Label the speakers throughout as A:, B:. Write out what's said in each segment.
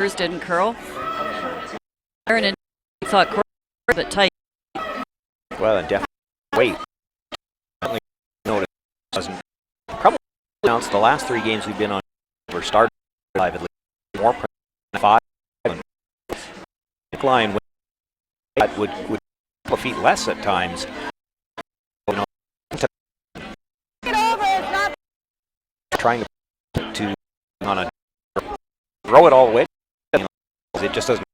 A: didn't curl. Aaron thought Corey was a bit tight.
B: Well, and definitely weight. Doesn't probably announced the last 3 games we've been on. We're starting 5 at least. More 5. Line would a feet less at times. Trying to on a throw it all the way. It just doesn't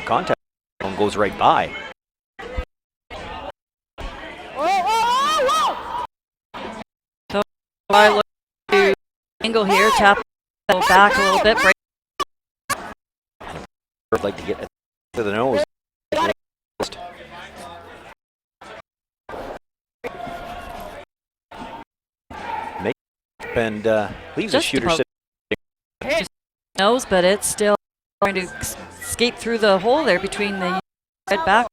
B: contact and goes right by.
A: So I look to angle here, tap back a little bit. Break.
B: I'd like to get to the nose. Make and leaves the shooter sitting.
A: Nose, but it's still trying to escape through the hole there between the red back.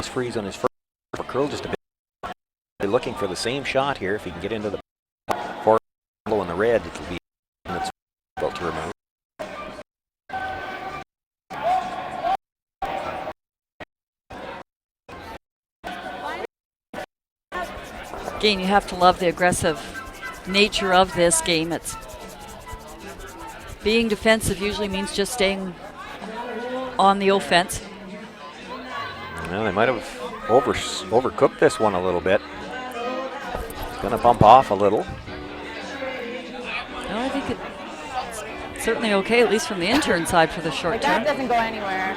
B: Freeze on his first curl just a bit. They're looking for the same shot here. If he can get into the four in the red, it'll be that's difficult to remove.
A: Again, you have to love the aggressive nature of this game. It's being defensive usually means just staying on the offense.
B: Well, they might have overcooked this one a little bit. It's going to bump off a little.
A: No, I think it's certainly okay, at least from the intern side for the short term.
C: That doesn't go anywhere.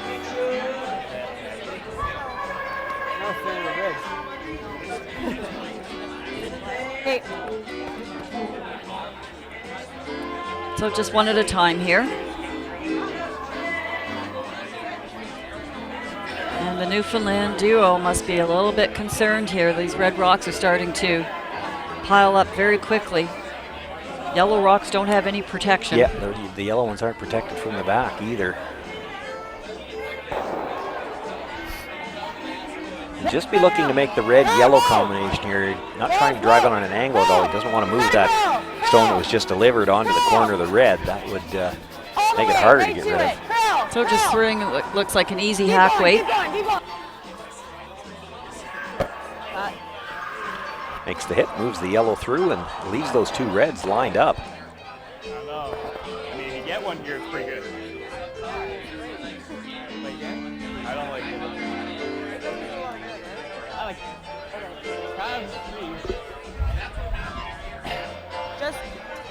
C: Hey.
A: So just one at a time here. And the Newfoundland duo must be a little bit concerned here. These red rocks are starting to pile up very quickly. Yellow rocks don't have any protection.
B: Yeah, the yellow ones aren't protected from the back either. Just be looking to make the red-yellow combination here. Not trying to drive it on an angle at all. He doesn't want to move that stone that was just delivered onto the corner of the red. That would make it harder to get rid of.
A: So just throwing what looks like an easy hack weight.
B: Makes the hit, moves the yellow through, and leaves those 2 reds lined up.
D: I don't know. I mean, you get one here, it's pretty good. I don't like it. I like it.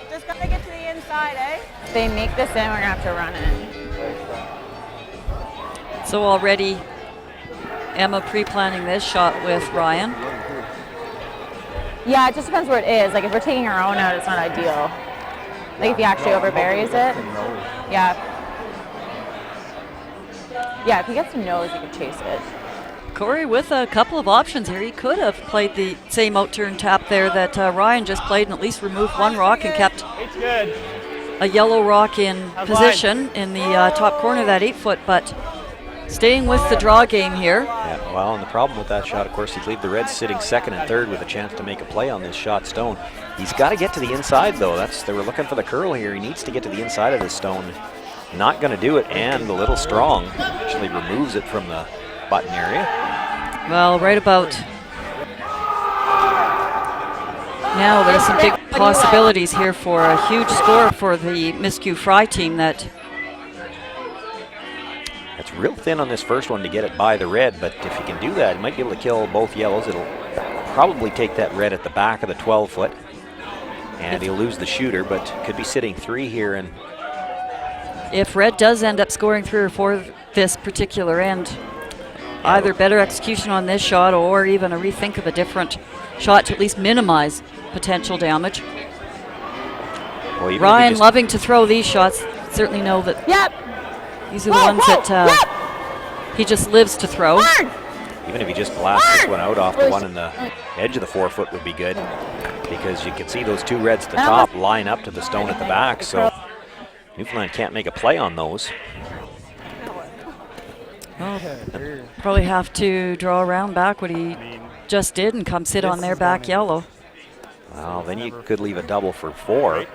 C: Just gotta get to the inside, eh? If they make this in, we're gonna have to run it.
A: So already Emma pre-planning this shot with Ryan.
C: Yeah, it just depends where it is. Like if we're taking our own out, it's not ideal. Like if he actually overburies it. Yeah. Yeah, if he gets to nose, he can chase it.
A: Corey with a couple of options here. He could have played the same out-turn tap there that Ryan just played and at least removed one rock and kept a yellow rock in position in the top corner of that 8-foot, but staying with the draw game here.
B: Yeah, well, and the problem with that shot, of course, he'd leave the reds sitting second and third with a chance to make a play on this shot stone. He's got to get to the inside, though. They were looking for the curl here. He needs to get to the inside of this stone. Not going to do it, and a little strong. Actually removes it from the button area.
A: Well, right about now, there's some big possibilities here for a huge score for the Miskew Fry team. It's
B: real thin on this first one to get it by the red, but if you can do that, you might be able to kill both yellows. It'll probably take that red at the back of the 12-foot, and he'll lose the shooter, but could be sitting 3 here. And
A: if red does end up scoring 3 or 4 this particular end, either better execution on this shot or even a rethink of a different shot to at least minimize potential damage.
B: Well,
A: Ryan loving to throw these shots. Certainly know that these are the ones that he just lives to throw.
B: Even if he just blasts this one out off the one in the edge of the 4-foot would be good, because you can see those 2 reds at the top line up to the stone at the back, so Newfoundland can't make a play on those.
A: Oh, probably have to draw around back what he just did and come sit on their back yellow.
B: Well, then you could leave a double for 4.
D: Right?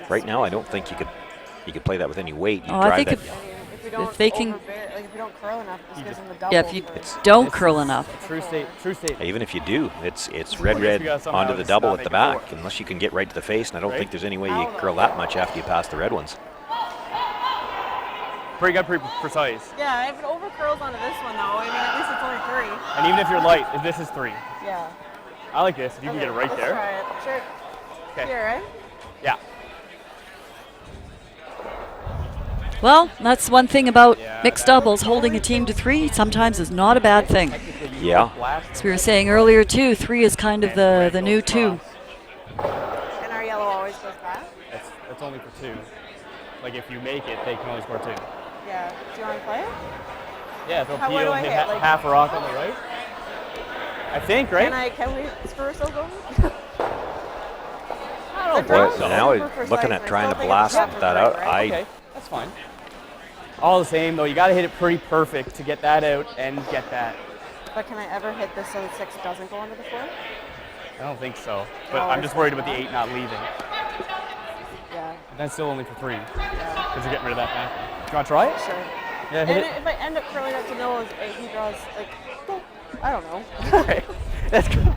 B: Right now, I don't think you could play that with any weight. You
A: Oh, I
B: drive
A: think
B: that.
A: if they can,
E: if you don't curl enough, it just gives them the double.
A: yeah, if you
E: for-
A: don't curl enough.
D: True state.
B: Even if you do, it's red
D: We got somehow
B: onto the
D: just
B: double
D: not
B: at the
D: make it
B: back, unless you can get right to the face, and I don't
D: Right?
B: think there's any way you curl that much after you pass the red ones.
D: Pretty good, pretty precise.
E: Yeah, if it over curls onto this one though, I mean at least it's only 3.
D: And even if you're light, if this is 3.
E: Yeah.
D: I like this. If you can get it right
E: let's
D: there.
E: Try it. Sure.
D: Okay.
E: Here, right?
D: Yeah.
A: Well, that's one thing about mixed doubles. Holding a team to 3 sometimes is not a bad thing.
B: Yeah.
A: As we were saying earlier too, 3 is kind of the new 2.
E: And our yellow always goes back.
D: That's only for 2. Like if you make it, they can only score 2.
E: Yeah. Do you want to play it?
D: Yeah, throw
E: Where do
D: peel,
E: I
D: hit
E: hit? Like-
D: half a rock on the right. I think, right?
E: Can we screw ourselves over?
D: I don't
B: Boy,
E: Super
B: now
E: precise,
B: looking
E: I
B: at trying to
E: still think
B: blast
E: it's
B: that out,
E: right?
D: Okay, that's fine. All the same, though, you got to hit it pretty perfect to get that out and get that.
E: But can I ever hit this so the 6 doesn't go onto the 4?
D: I don't think so. But
E: Oh,
D: I'm
E: it's
D: just worried about
E: not.
D: the 8 not leaving.
E: Yeah.
D: And that's still only for 3,
E: Yeah.
D: because you're getting rid of that back. Do you want to try it?
E: Sure.
D: Yeah,
E: And
D: hit it.
E: if I end up curling up to no, he draws like, I don't know.
D: Okay. That's good.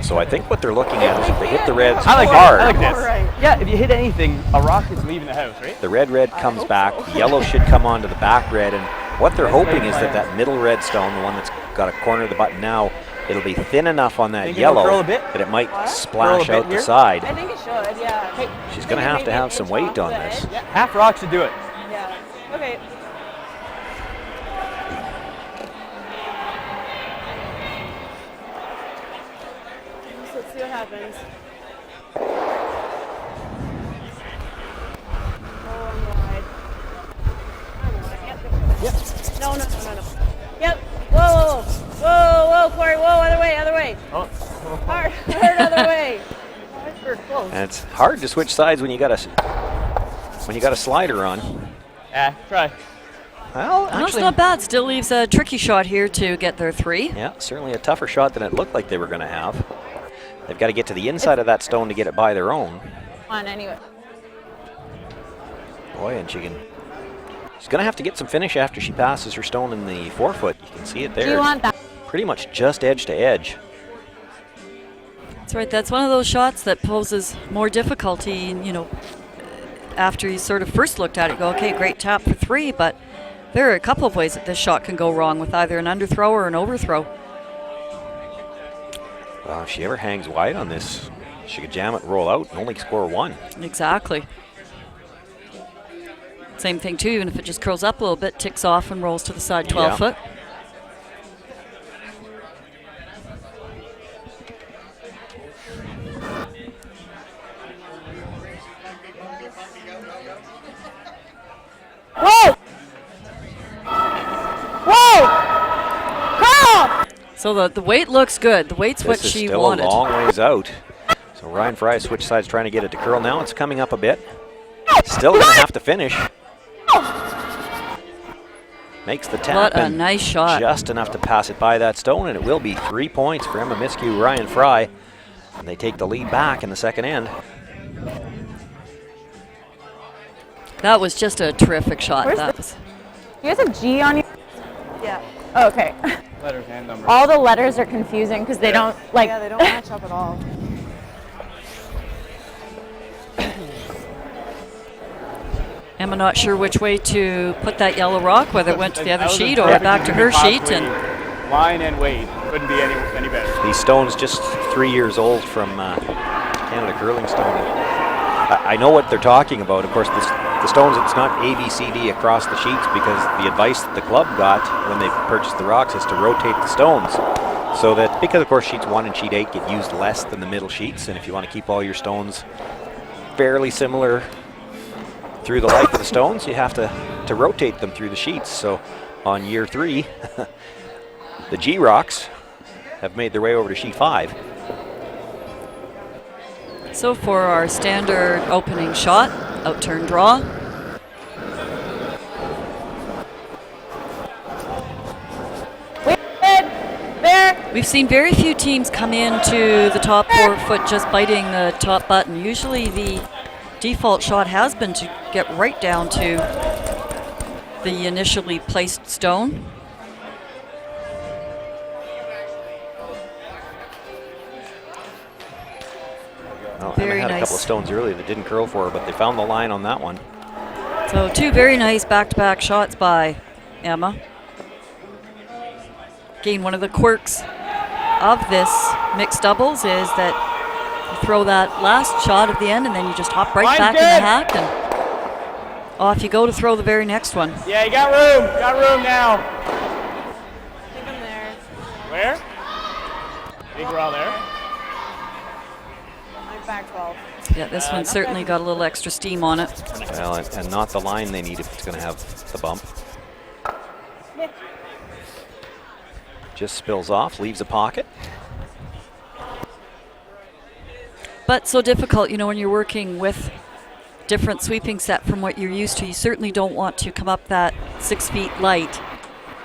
B: So I think what they're looking at is if they hit the reds
D: I like
B: hard,
D: this. I like this.
E: Alright.
D: Yeah, if you hit anything, a rock is leaving the house, right?
B: the red comes
E: hope
B: back,
E: so.
B: the yellow should come onto the back red, and what they're
D: That's
B: hoping
D: great
B: is that
D: plan.
B: that middle red stone, the one that's got a corner of the button now, it'll be thin enough on that
D: Think it'll curl
B: yellow
D: a bit?
B: that it might
E: What?
B: splash
D: Curl a
B: out
D: bit
B: the
D: here?
B: side.
E: I think it should, yeah. Hey,
B: She's going to have to have some weight on this.
D: Yeah, half rock should do it.
E: Yeah. Okay. So let's see what happens. Oh, I'm wide. Yep. No. Yep. Whoa, Corey. Whoa, other way.
D: Oh.
E: Hard, other way. We're close.
B: And it's hard to switch sides when you got a slider on.
D: Yeah, try.
B: Well,
A: No, it's
B: actually,
A: not bad. Still leaves a tricky shot here to get their 3.
B: yeah, certainly a tougher shot than it looked like they were going to have. They've got to get to the inside of that stone to get it by their own.
E: On anyway.
B: Boy, and she's going to have to get some finish after she passes her stone in the 4-foot. You can see it there.
C: Do you want that?
B: Pretty much just edge to edge.
A: That's right. That's one of those shots that poses more difficulty. And, after you sort of first looked at it, you go, okay, great tap for 3, but there are a couple of ways that this shot can go wrong with either an underthrow or an overthrow.
B: Well, if she ever hangs wide on this, she could jam it and roll out and only score 1.
A: Exactly. Same thing too, even if it just curls up a little bit, ticks off and rolls to the side 12
B: Yeah.
A: foot.
C: Whoa! Curl!
A: So the weight looks good. The weight's what
B: This is
A: she
B: still
A: wanted.
B: a long ways out. So Ryan Fry switch sides trying to get it to curl. Now it's coming up a bit. Still going to have to finish. Makes the tap
A: What a
B: and
A: nice shot.
B: just enough to pass it by that stone, and it will be 3 points for Emma Miskew, Ryan Fry. And they take the lead back in the second end.
A: That was just a terrific shot.
C: Where's
A: That
C: the-
A: was.
C: You guys have G on you?
E: Yeah.
C: Oh, okay.
D: Letters and numbers.
C: All the letters are confusing because they don't like.
E: Yeah, they don't match up at all.
A: Emma not sure which way to put that yellow rock, whether it went to the other
D: That was
A: sheet
D: a
A: or
D: terrific
A: back to her
D: possibly
A: sheet. And
D: line and weight couldn't be any better.
B: These stones just 3 years old from Canada Curling Stone. I know what they're talking about. Of course, the stones, it's not A, B, C, D across the sheets because the advice that the club got when they purchased the rocks is to rotate the stones. So that, because of course sheets 1 and sheet 8 get used less than the middle sheets, and if you want to keep all your stones fairly similar through the life of the stones, you have to rotate them through the sheets. So on year 3, the G rocks have made their way over to sheet 5.
A: so for our standard opening shot, out-turn draw.
C: Wait, there.
A: We've seen very few teams come into the top 4 foot just biting the top button. Usually the default shot has been to get right down to the initially placed stone.
B: Well,
A: Very
B: Emma had a couple of
A: nice.
B: stones earlier that didn't curl for her, but they found the line on that one.
A: So 2 very nice back-to-back shots by Emma. Again, one of the quirks of this mixed doubles is that you throw that last shot at the end and then you just hop right
D: Line's
A: back in
D: good.
A: the hack and off you go to throw the very next one.
D: Yeah, you got room. Got room now.
E: I think I'm there.
D: Where? I think we're all there.
E: I'm back 12.
A: Yeah, this one certainly got a little extra steam on it.
B: Well, and not the line they need if it's going to have the bump. Just spills off, leaves a pocket.
A: But so difficult, you know, when you're working with different sweeping set from what you're used to. You certainly don't want to come up that 6 feet light.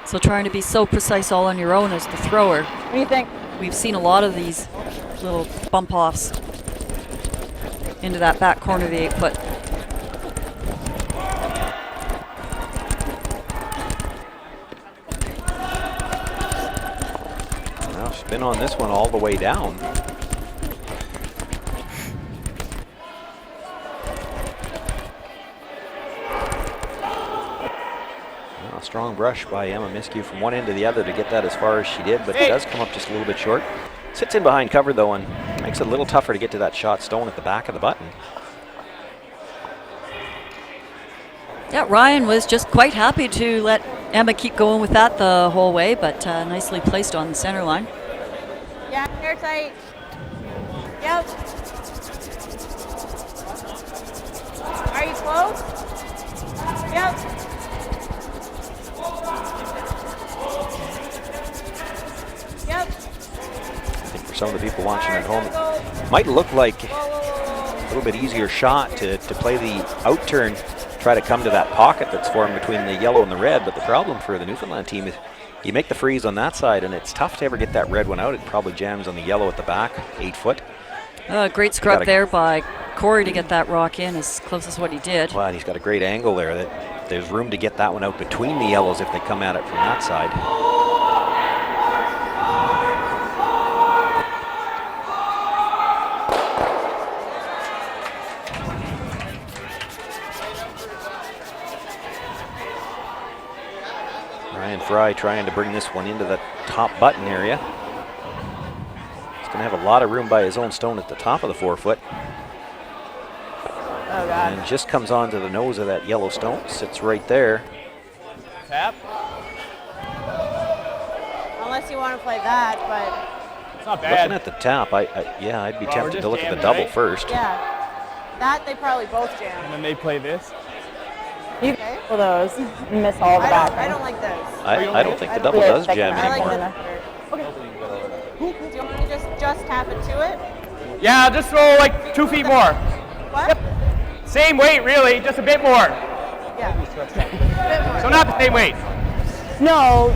A: So trying to be so precise all on your own as the thrower.
C: What do you think?
A: We've seen a lot of these little bump offs into that back corner of the 8 foot.
B: Well, she's been on this one all the way down. Well, a strong brush by Emma Miskew from one end to the other to get that as far as she did, but it does come up just a little bit short. Sits in behind cover though and makes it a little tougher to get to that shot stone at the back of the button.
A: Yeah, Ryan was just quite happy to let Emma keep going with that the whole way, but nicely placed on the center line.
E: Yeah, hair tight. Yep. Are you close? Yep. Yep.
B: I think for some of the people watching at home, it might look like a little bit easier shot to play the out turn, try to come to that pocket that's formed between the yellow and the red, but the problem for the Newfoundland team is you make the freeze on that side and it's tough to ever get that red one out. It probably jams on the yellow at the back, 8 foot.
A: Great scrub there by Corey to get that rock in as close as what he did.
B: Well, and he's got a great angle there. That there's room to get that one out between the yellows if they come at it from that side. Ryan Fry trying to bring this one into the top button area. He's going to have a lot of room by his own stone at the top of the 4 foot.
C: Oh, God.
B: And just comes onto the nose of that yellow stone, sits right there.
D: Tap.
E: Unless you want to play that, but
D: It's not
B: Looking
D: bad.
B: at the tap, yeah, I'd be
D: Well, we're
B: tempted to
D: just
B: look at the
D: jamming,
B: double
D: right?
B: first.
E: yeah. That they probably both jam.
D: And then they play this.
C: You can pull those and miss all the back.
E: I don't like those.
B: I don't think the
E: I
B: double
C: don't-
B: does jam
C: I
E: I like
B: anymore.
E: the Okay. Do you want me to just tap it to it?
D: Yeah, just throw like 2 feet more.
E: What?
D: Same weight, really, just a bit more.
E: Yeah. Bit more.
D: So not the same weight.
C: No.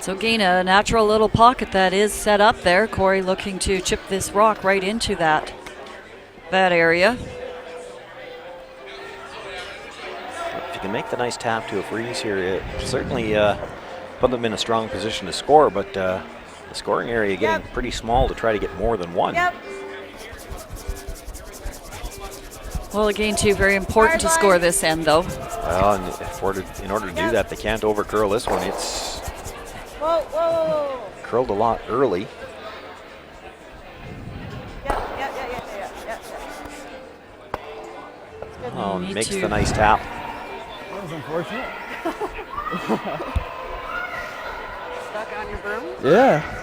A: So again, a natural little pocket that is set up there. Corey looking to chip this rock right into that area.
B: If you can make the nice tap to a freeze here, it certainly put them in a strong position to score, but the scoring area getting pretty small to try to get more than one.
E: Yep.
A: Well, again, too, very important to score this end, though.
B: Well, and in order to do that, they can't overcurl this one. It's
E: Whoa, whoa, whoa, whoa.
B: curled a lot early.
E: Yep.
B: Oh,
A: need
B: makes
A: to-
B: the nice tap.
D: That was unfortunate.
E: Stuck on your broom?
D: Yeah.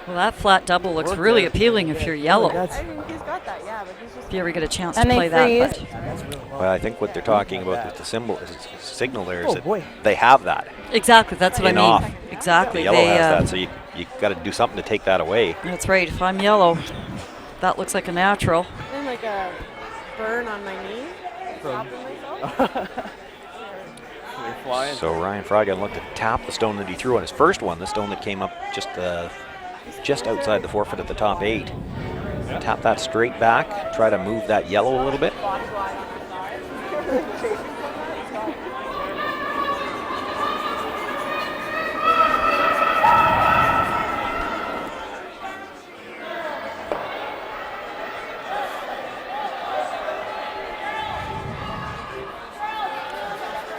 A: Well, that flat double looks really appealing if you're yellow.
E: I mean, he's got that, yeah, but he's just.
A: If you ever get a chance
C: And
A: to
C: they
A: play that.
C: freeze.
A: But
B: Well, I think what they're talking about with the signal there is
D: Oh,
B: that
D: boy.
B: they have that.
A: exactly, that's what
B: In
A: I mean.
B: off.
A: Exactly.
B: The yellow
A: They,
B: has that, so you got to do something to take that away.
A: that's right. If I'm yellow, that looks like a natural.
E: Then like a burn on my knee.
D: from.
E: Tapping myself.
D: They're flying.
B: So Ryan Fry going to look to tap the stone that he threw on his first one, the stone that came up just outside the 4 foot at the top 8. Tap that straight back, try to move that yellow a little bit.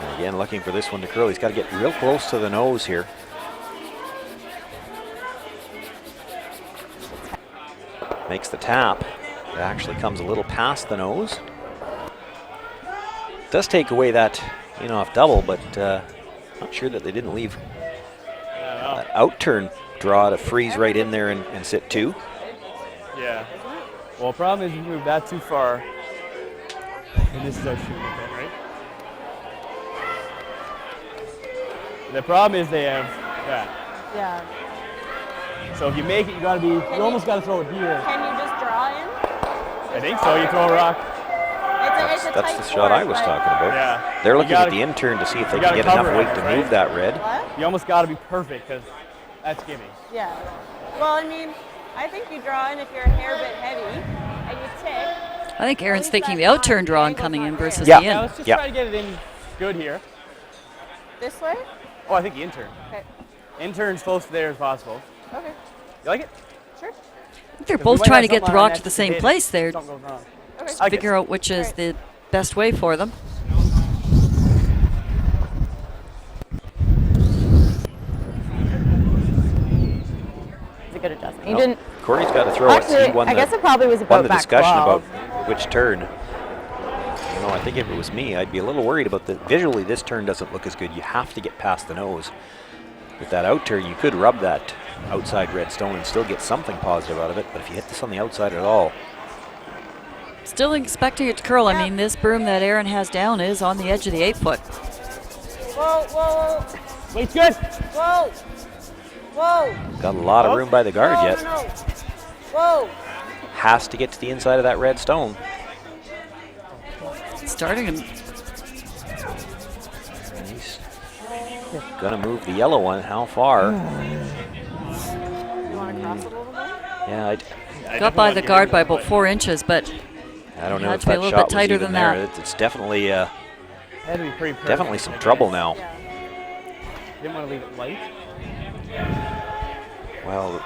B: And again, looking for this one to curl. He's got to get real close to the nose here. Makes the tap. It actually comes a little past the nose. Does take away that in-off double, but not sure that they didn't leave that out-turn draw to freeze right in there and sit 2.
D: Yeah. Well, the problem is you move that too far. And this is our shooting event, right? The problem is they have that.
E: Yeah.
D: So if you make it, you almost gotta throw it here.
E: Can you just draw in?
D: I think so. You throw a rock.
E: It's a
B: That's
E: tight
B: the shot I
E: sport,
B: was
E: but-
B: talking about.
D: Yeah.
B: They're
D: You
B: looking
D: gotta-
B: at the in-turn to see if they
D: you
B: can
D: gotta
B: get enough
D: cover
B: weight
D: it,
B: to
D: right?
B: move that red.
E: What?
D: You almost gotta be perfect because that's gimme.
E: Yeah. Well, I mean, I think you draw in if you're a hair bit heavy and you tick.
A: I think Aaron's
E: least
A: thinking the
E: that's
A: out-turn
E: not-
A: draw
E: the
A: and coming in
E: angle's not
A: versus
B: Yeah.
A: the
D: Yeah,
A: in.
D: let's just
B: Yeah.
D: try to get it in good here.
E: This way?
D: Oh, I think the in-turn.
E: Okay.
D: In-turn's close to there as possible.
E: Okay.
D: You like it?
E: Sure.
A: I think they're
D: 'Cause we
A: both
D: might
A: trying to
D: have
A: get the
D: something on our
A: rock to
D: next
A: the same
D: hit if
A: place there.
D: Something goes wrong.
E: Okay.
D: I like it.
A: Figure out which is
E: Right.
A: the best way for them.
C: It's a good adjustment. You
B: Oh,
C: didn't.
B: Corey's got to throw it.
C: Actually,
B: He won
C: I
B: the,
C: guess it probably was
B: won
C: about
B: the
C: back
B: discussion
C: 12.
B: about which turn. I think if it was me, I'd be a little worried about the visually. This turn doesn't look as good. You have to get past the nose. With that out turn, you could rub that outside red stone and still get something positive out of it. But if you hit this on the outside at all,
A: Still expecting it to curl. I mean, this broom that Aaron has down is on the edge of the 8 foot.
E: Whoa, whoa,
D: Weight's good.
E: whoa. Whoa.
B: got a lot of room by the guard
E: No,
B: yet.
E: no, no. Whoa.
B: Has to get to the inside of that red stone.
A: Starting him.
B: And he's gonna move the yellow one. How far?
E: You want to cross it a little bit?
B: Yeah,
A: Got by the guard by about 4 inches, but
B: I don't
A: You
B: know
A: had
B: if
A: to be a
B: that
A: little
B: shot
A: bit
B: was
A: tighter
B: even
A: than
B: there.
A: that.
B: It's definitely
D: Had to be pretty perfect.
B: definitely some
D: I
B: trouble
D: guess.
B: now.
E: Yeah.
D: Didn't want to leave it light.
B: Well,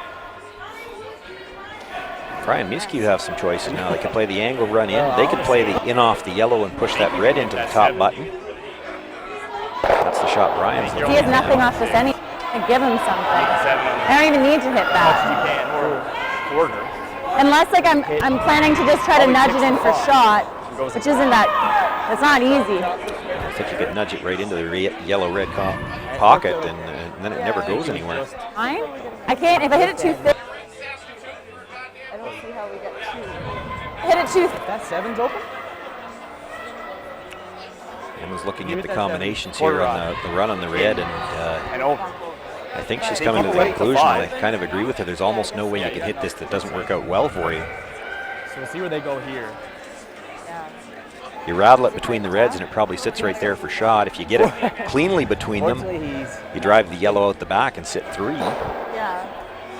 B: Fry and Miskew have some choices now. They can play the angle run in. They could play the in off the yellow and push that red into the top button. That's the shot Ryan's
C: He
B: looking
C: has
B: at
C: nothing
B: now.
C: off this any. Give him something.
D: 7 on
C: I don't even need to hit
D: as
C: that.
D: you can, or quarter.
C: Unless like I'm planning to just try to nudge it in for shot, which isn't that. It's not easy.
B: I think you could nudge it right into the yellow-red pocket, and then it never goes anywhere.
C: Fine. I can't. If I hit it too thick,
E: I don't see how we get two.
C: hit it too.
D: That 7's open?
B: Emma's looking
D: Give
B: at
D: it
B: the
D: that
B: combinations
D: 7.
B: here on the run on the red, and
D: I know.
B: I think she's coming to the conclusion, and I kind of agree with her. There's almost no way you can hit this that doesn't work out well for you.
D: So we'll see where they go here.
E: Yeah.
B: You rattle it between the reds, and it probably sits right there for shot. If you get it cleanly between them,
D: Fortunately,
B: you drive the yellow out the back and sit 3.
E: Yeah.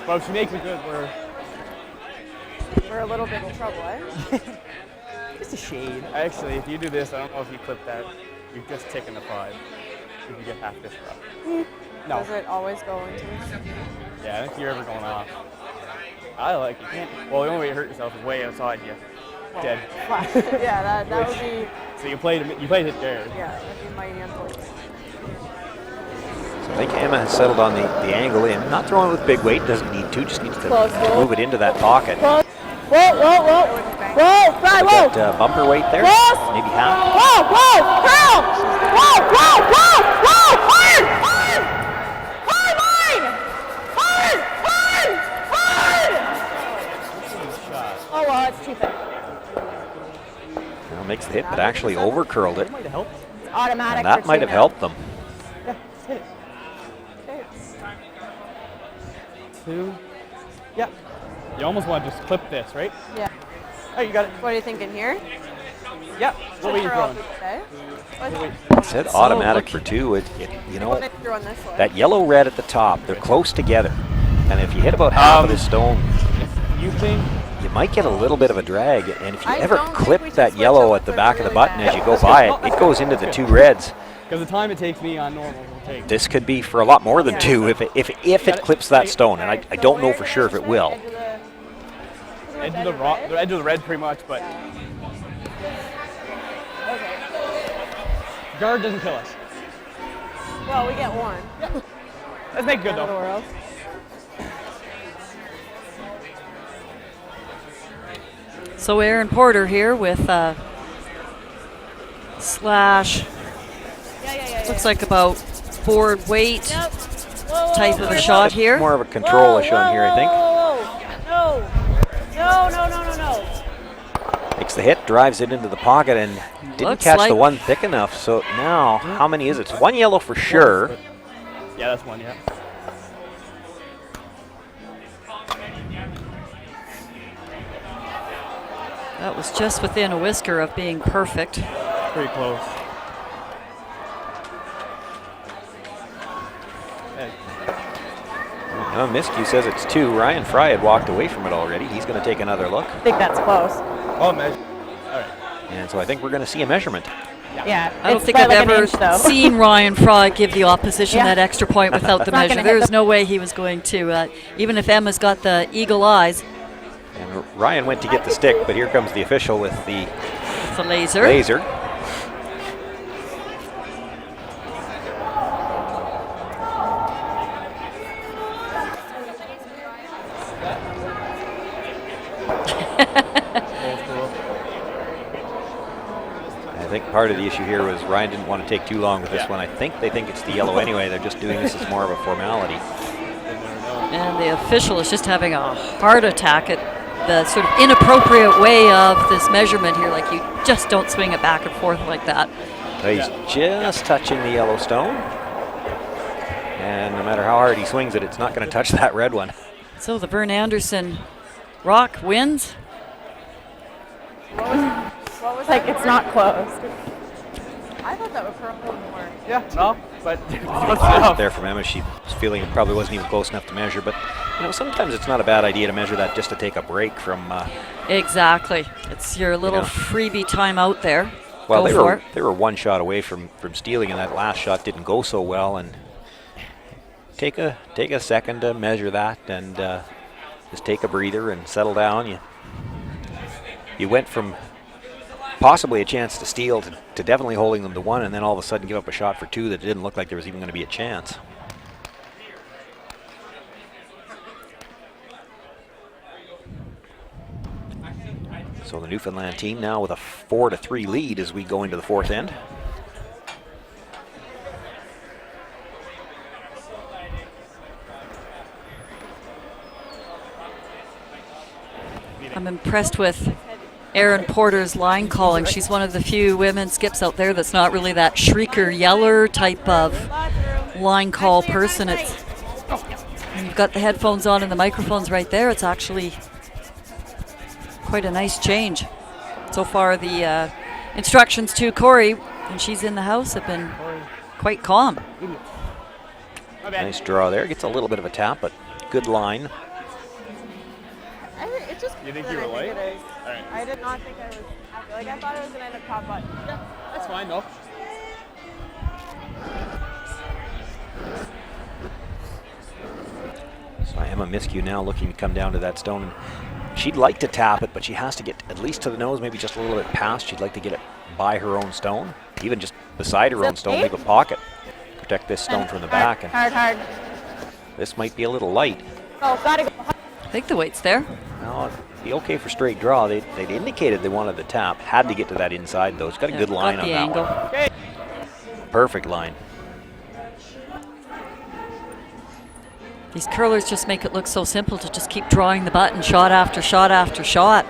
D: but if she makes it good,
E: We're a little bit in trouble, eh?
D: just a shade. Actually, if you do this, I don't know if you clip that. You're just ticking the 5. If you get half this rough. No.
E: Does it always go into?
D: Yeah, if you're ever going off. I like it. Well, the only way you hurt yourself is way outside you. Dead.
E: Yeah, that would be,
D: So you played it there.
E: yeah, that'd be mighty unfortunate.
B: So I think Emma has settled on the angle in. Not throwing it with big weight, doesn't need to, just needs to
C: Close,
B: move it into that pocket.
C: Whoa, whoa, whoa, whoa, Fry, whoa,
B: Got bumper weight there,
C: Close.
B: maybe half.
C: whoa, whoa, curl, whoa, whoa, whoa, whoa, hard, hard, hard, hard, hard, hard. Oh well, it's too thick.
B: Well, makes the hit, but actually over curled it.
D: Might have helped.
C: It's automatic.
B: And that
C: for
B: might
C: two
B: have
C: now.
B: helped them.
D: Yeah, just hit it.
E: Okay.
D: 2. Yeah. You almost want to just clip this, right?
E: Yeah.
D: Oh, you got it.
E: What are you thinking here?
D: Yeah. What were you throwing?
B: It said automatic for 2. You know, that yellow-red at the top, they're close together. And if you hit about half of this stone,
D: You think?
B: you might get a little bit of a drag. And if you ever clip that yellow at the back of the button as you go by it, it goes into the 2 reds.
D: Because the time it takes me on normal will take.
B: This could be for a lot more than 2 if it clips that stone. And I don't know for sure if it will.
D: Edge of the rock, the edge of the red pretty much, but guard doesn't kill us.
E: Well, we get one.
D: Let's make good though.
A: So Aaron Porter here with slash. Looks like about board weight type of a shot here.
B: More of a control issue on here, I think.
E: No.
B: Makes the hit, drives it into the pocket, and didn't
A: Looks
B: catch
A: like
B: the one thick enough. So now, how many is it? It's 1 yellow for sure.
D: Yeah, that's one, yeah.
A: That was just within a whisker of being perfect.
D: Pretty close.
B: Miskew says it's 2. Ryan Fry had walked away from it already. He's going to take another look.
E: I think that's close.
D: Oh, measure. All right.
B: And so I think we're going to see a measurement.
E: Yeah.
A: I don't think I've ever seen Ryan Fry give the opposition that extra point without the measure. There's no way he was going to, even if Emma's got the eagle eyes.
B: And Ryan went to get the stick, but here comes the official with the
A: laser.
B: I think part of the issue here was Ryan didn't want to take too long with this one. I think they think it's the yellow anyway. They're just doing this as more of a formality.
A: And the official is just having a heart attack at the sort of inappropriate way of this measurement here. Like, you just don't swing it back and forth like that.
B: So he's just touching the yellow stone. And no matter how hard he swings it, it's not going to touch that red one.
A: So the Vern Anderson rock wins.
E: What was like, it's not closed. I thought that would purple more.
D: Yeah, no, but
B: There from Emma, she was feeling it probably wasn't even close enough to measure. But, you know, sometimes it's not a bad idea to measure that just to take a break from...
A: Exactly. It's your little freebie timeout there.
B: Well,
A: Go
B: they were 1 shot away from stealing, and that last shot didn't go so well. And take a second to measure that, and just take a breather and settle down. You went from possibly a chance to steal to definitely holding them to 1, and then all of a sudden give up a shot for 2 that didn't look like there was even going to be a chance. So the Newfoundland team now with a 4-3 lead as we go into the 4th end.
A: I'm impressed with Erin Porter's line calling. She's one of the few women skips out there that's not really that shrieker, yeller type of line call person. It's when you've got the headphones on and the microphones right there, it's actually quite a nice change. So far, the instructions to Corey, when she's in the house, have been quite calm.
B: Nice draw there. Gets a little bit of a tap, but good line.
E: It just
D: You think you were late?
E: Right. I did not think I was happy. Like, I thought it was going to end up top button.
D: Yeah, that's fine, though.
B: So Emma Miskew now looking to come down to that stone. She'd like to tap it, but she has to get at least to the nose, maybe just a little bit past. She'd like to get it by her own stone, even just beside her own stone, leave a pocket. Protect this stone from the back. And
E: Hard.
B: this might be a little light.
E: Oh, gotta go.
A: I think the weight's there.
B: No, it'd be okay for straight draw. They'd indicated they wanted the tap. Had to get to that inside, though. It's got a good line
A: got
B: on
A: the
B: that
A: angle.
B: one.
D: Okay.
B: Perfect line.
A: These curlers just make it look so simple to just keep drawing the button shot after shot after shot.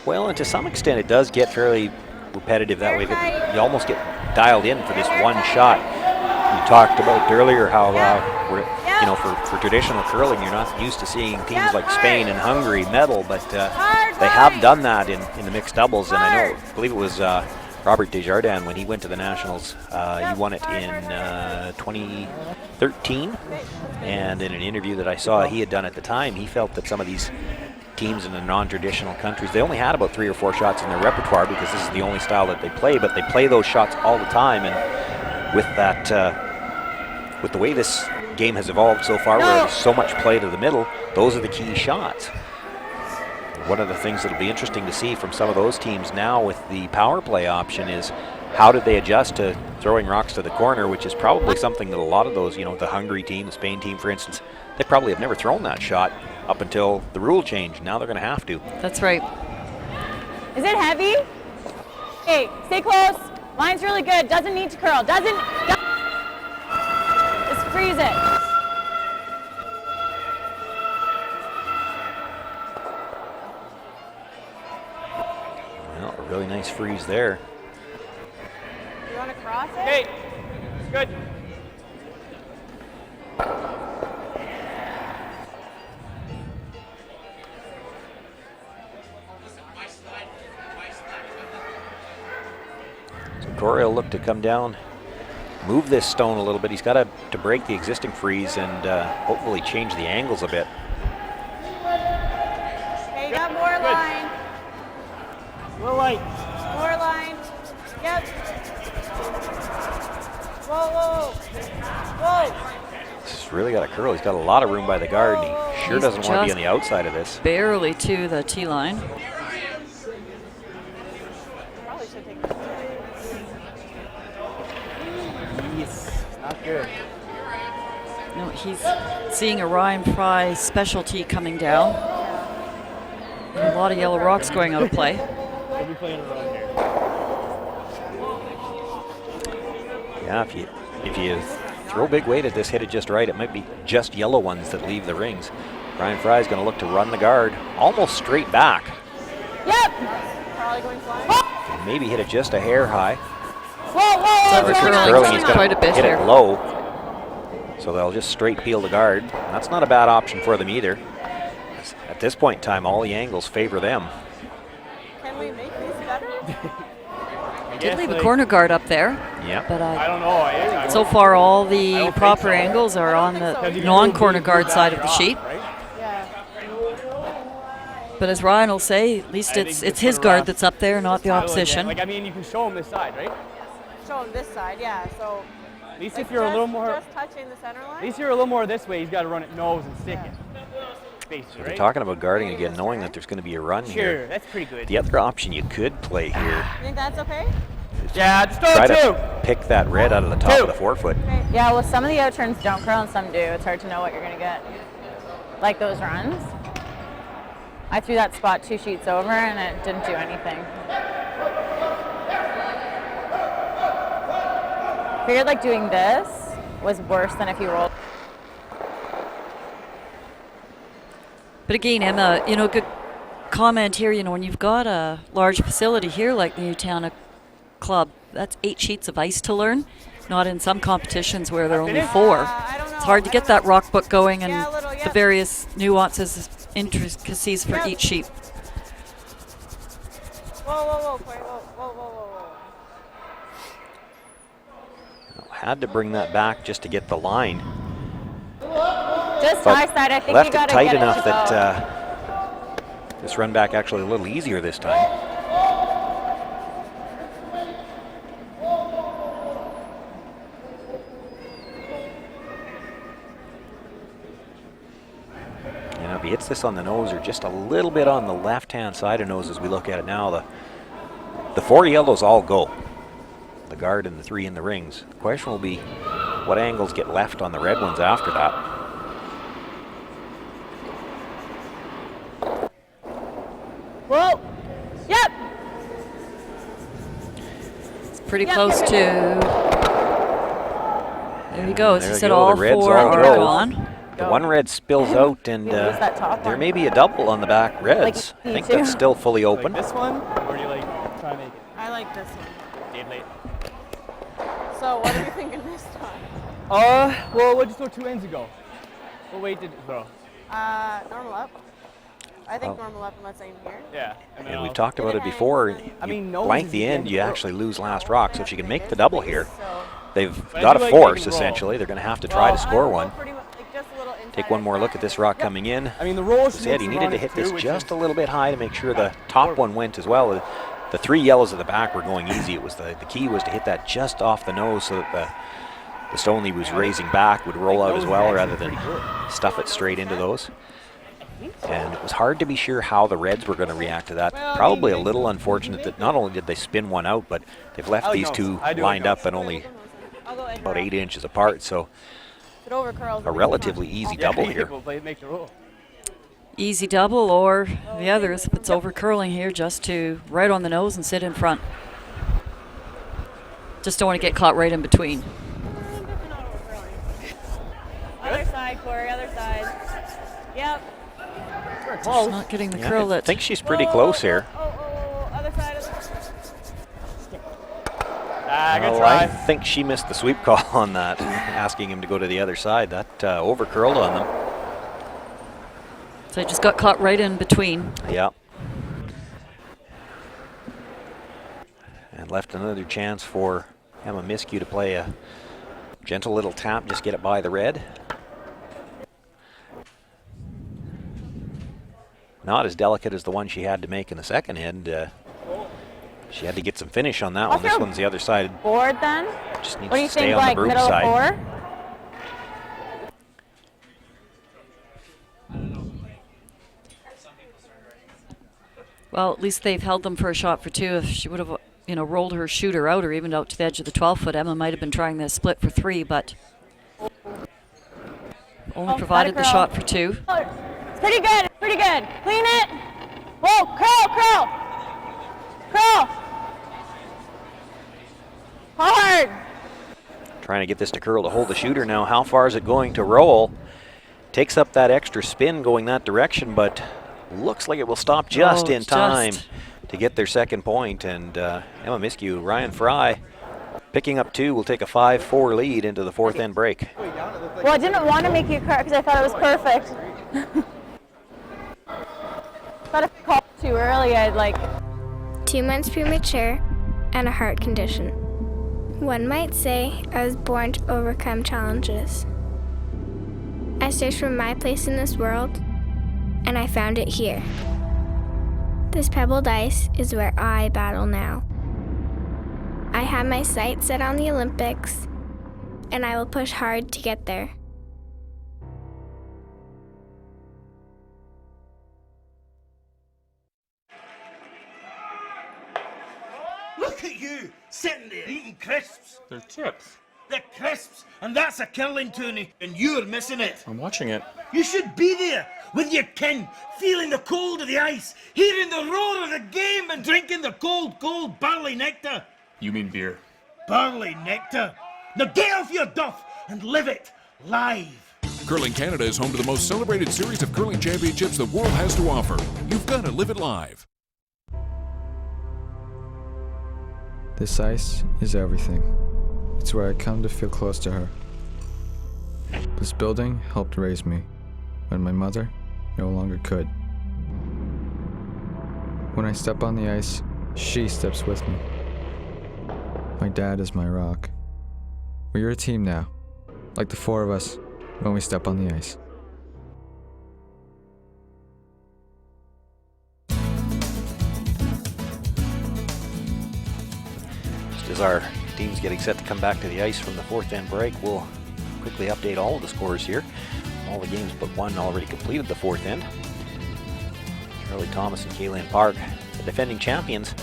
B: Well, and to some extent, it does get fairly repetitive that way. But you almost get dialed in for this one shot. You talked about earlier how we're you know, for traditional curling, you're not used to seeing teams like Spain and Hungary medal, but they have done that in the mixed doubles. And I believe it was Robert Desjardins when he went to the Nationals. He won it in 2013, and in an interview that I saw he had done at the time, he felt that some of these teams in the non-traditional countries, they only had about 3 or 4 shots in their repertoire because this is the only style that they play, but they play those shots all the time. And with that, with the way this game has evolved so far, where there's so much play to the middle, those are the key shots. One of the things that'll be interesting to see from some of those teams now with the power play option is how did they adjust to throwing rocks to the corner, which is probably something that a lot of those, you know, the Hungary team, the Spain team, for instance, they probably have never thrown that shot up until the rule change. Now they're going to have to.
A: That's right.
E: Is it heavy? Hey, stay close. Line's really good. Doesn't need to curl. Just freeze it.
B: Well, a really nice freeze there.
E: You want to cross it?
D: Okay, good.
B: So Corey will look to come down, move this stone a little bit. He's got to break the existing freeze and hopefully change the angles a bit.
E: Okay, you got more line.
D: Little light.
E: More line. Yep. Whoa.
B: He's really got a curl. He's got a lot of room by the guard, and he sure
A: He's
B: doesn't want to be
A: just
B: on the outside of this.
A: Barely to the tee line.
E: Probably should take this.
D: Yes, not good.
A: No, he's seeing a Ryan Fry specialty coming down. And a lot of yellow rocks going out of play.
D: We'll be playing around here.
B: Yeah, if you throw big weight at this, hit it just right, it might be just yellow ones that leave the rings. Ryan Fry's going to look to run the guard almost straight back.
E: Yep. Probably going flying.
B: And maybe hit it just a hair high.
E: Whoa.
A: It's
B: Richard's
A: curling
B: curling, he's going
A: quite a
B: to
A: bit
B: hit
A: here.
B: it low. So they'll just straight peel the guard. That's not a bad option for them either. At this point in time, all the angles favor them.
E: Can we make these better?
A: Did leave a corner guard up there,
B: Yeah.
A: but
D: I don't know.
A: so far all the
D: think
A: proper
D: so.
A: angles are on the
D: Because you can
A: non-corner
D: do
A: guard
D: that
A: side of the
D: drop,
A: sheet.
D: right?
E: Yeah.
A: But as Ryan will say, at least
D: I think
A: it's
D: just
A: his
D: put a
A: guard
D: rough-
A: that's up there, not the
D: I like that.
A: opposition.
D: Like, I mean, you can show them this side, right?
E: Show him this side, yeah. So
D: At least
E: like
D: if you're a little more,
E: just touching the center
D: at
E: line.
D: least you're a little more this way. He's got to run it nose and stick it. Basically,
B: We're
D: right?
B: talking about guarding again, knowing that there's going to be a run
D: Sure,
B: here.
D: that's pretty good.
B: The other option you could play here
E: You think that's okay?
D: Yeah, just throw
B: try
D: it two.
B: to pick that red out of the top
D: Two.
B: of the forefoot.
E: Okay.
C: Yeah, well, some of the out turns don't curl and some do. It's hard to know what you're going to get. Like those runs. I threw that spot 2 sheets over and it didn't do anything. Figured like doing this was worse than if you rolled.
A: But again, Emma, good comment here. When you've got a large facility here like the Newtown Club, that's 8 sheets of ice to learn. Not in some competitions where there are only 4.
E: I don't know.
A: It's hard to get that rock book going and
E: Yeah, a little,
A: the
E: yep.
A: various nuances, intricacies for
E: Yep.
A: each sheet.
E: Whoa, Corey, whoa.
B: Had to bring that back just to get the line.
C: Just
B: But
C: high side, I think
B: left
C: you got
B: it
C: to
B: tight
C: get
B: enough
C: it to
B: that
C: go.
B: this run back actually a little easier this time. If he hits this on the nose or just a little bit on the left-hand side of nose as we look at it now, the 4 yellows all go. The guard and the 3 in the rings. The question will be what angles get left on the red ones after that.
E: Whoa. Yep.
A: It's pretty
E: Yep,
A: close
E: you're
A: to. There he goes.
B: There
A: He
B: you
A: said
B: go,
A: all
B: the reds
A: 4
B: all
A: are
B: go.
A: gone.
B: The one red spills out, and
C: You lose that top
B: there
C: one.
B: may be a double on the back reds. I think
C: me too.
B: that's still fully
D: Like
B: open.
D: this one, or do you like try to make it
E: I like this one.
D: dead late?
E: So what are we thinking this time?
D: Well, we'll just throw 2 ends ago. What weight did you throw?
C: Normal up. I think
B: Oh.
C: normal up unless I'm here.
D: Yeah.
B: And
D: then
B: we've
D: I'll-
B: talked about it before.
D: I mean,
B: You
D: no
B: blank
D: one's
B: the end,
D: getting
B: you
D: the roll.
B: actually lose last rock. So if she can make the double here,
C: So,
B: they've
D: But I
B: got
D: do
B: a
D: like
B: force,
D: making roll.
B: essentially. They're going to have to try to score
C: roll
B: one.
C: pretty much, like, just a little inside
B: Take one more look at this rock coming in.
D: I mean, the roll
B: Said he needed to hit this just a little bit high to make sure the top one went as well. The three yellows at the back were going easy. It was the key was to hit that just off the nose so that the stone he was raising back would roll out as well rather than stuff it straight into those. And it was hard to be sure how the Reds were going to react to that. Probably a little unfortunate that not only did they spin one out, but they've left these two lined up and only
C: I'll go in.
B: about 8 inches apart. So
C: If it over curls,
B: a relatively easy double here.
D: Make the roll.
A: Easy double, or the others, if it's over curling here, just to right on the nose and sit in front. Just don't want to get caught right in between.
E: Other side, Corey, other side. Yep.
A: Just not getting the
B: Yeah,
A: curl
B: I
A: that.
B: think she's pretty close here.
E: Other side of the
D: Good
B: Well, I
D: try.
B: think she missed the sweep call on that, asking him to go to the other side. That over curled on them.
A: So I just got caught right in between.
B: Yeah. And left another chance for Emma Miskew to play a gentle little tap, just get it by the red. Not as delicate as the one she had to make in the second end. She had to get some finish on that one. This one's the other side.
E: board then.
B: Just needs
E: What do you
B: to stay
E: think,
B: on
E: like
B: the broom
E: middle
B: side.
E: of 4?
A: Well, at least they've held them for a shot for 2. If she would have, rolled her shooter out or even out to the edge of the 12-foot, Emma might have been trying the split for 3, but only provided the
E: curl.
A: shot for 2.
E: It's pretty good, it's pretty good. Clean it. Whoa, curl, curl. Curl. Hard.
B: Trying to get this to curl to hold the shooter now. How far is it going to roll? Takes up that extra spin going that direction, but looks like it will stop just in time to get their second point. And Emma Miskew, Ryan Fry picking up 2 will take a 5-4 lead into the fourth end break.
E: Well, I didn't want to make you curl because I thought it was perfect. Thought if I called too early, I'd like.
F: 2 months premature and a heart condition. One might say I was born to overcome challenges. I searched for my place in this world, and I found it here. This pebbled ice is where I battle now. I have my sights set on the Olympics, and I will push hard to get there.
G: Look at you, sitting there eating crisps.
H: They're chips.
G: They're crisps, and that's a curling toonie, and you're missing it.
H: I'm watching it.
G: You should be there with your kin, feeling the cold of the ice, hearing the roar of the game, and drinking the cold, cold barley nectar.
H: You mean beer?
G: Barley nectar. Now get off your duff and live it live.
I: Curling Canada is home to the most celebrated series of curling championships the world has to offer. You've got to live it live.
J: This ice is everything. It's where I come to feel close to her. This building helped raise me when my mother no longer could. When I step on the ice, she steps with me. My dad is my rock. We're a team now, like the 4 of us when we step on the ice.
B: Just as our team's getting set to come back to the ice from the fourth end break, we'll quickly update all of the scores here. All the games but one already completed the fourth end. Shirley Thomas and Kaylin Park, the defending champions,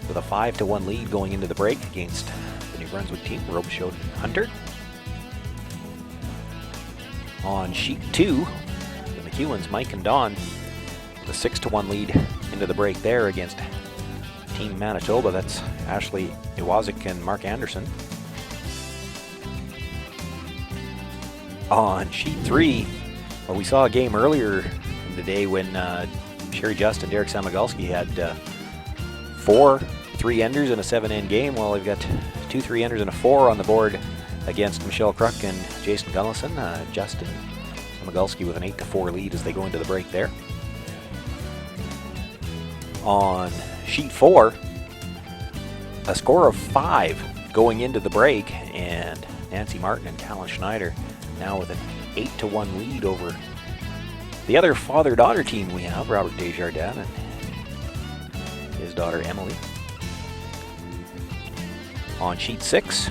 B: with a 5-1 lead going into the break against the New Brunswick team, Robichaud and Hunter. On sheet 2, the McEwens, Mike and Don, with a 6-1 lead into the break there against Team Manitoba. That's Ashley Iwazik and Mark Anderson. On sheet 3, well, we saw a game earlier in the day when Sherry Just and Derek Samagalski had 4 3-enders in a 7-end game. Well, they've got 2 3-enders and a 4 on the board against Michelle Kruk and Jason Gullison. Justin Smigulski with an 8-4 lead as they go into the break there. On sheet 4, a score of 5 going into the break, and Nancy Martin and Callan Schneider now with an 8-1 lead over the other father-daughter team we have, Robert Desjardins and his daughter Emily. On sheet 6,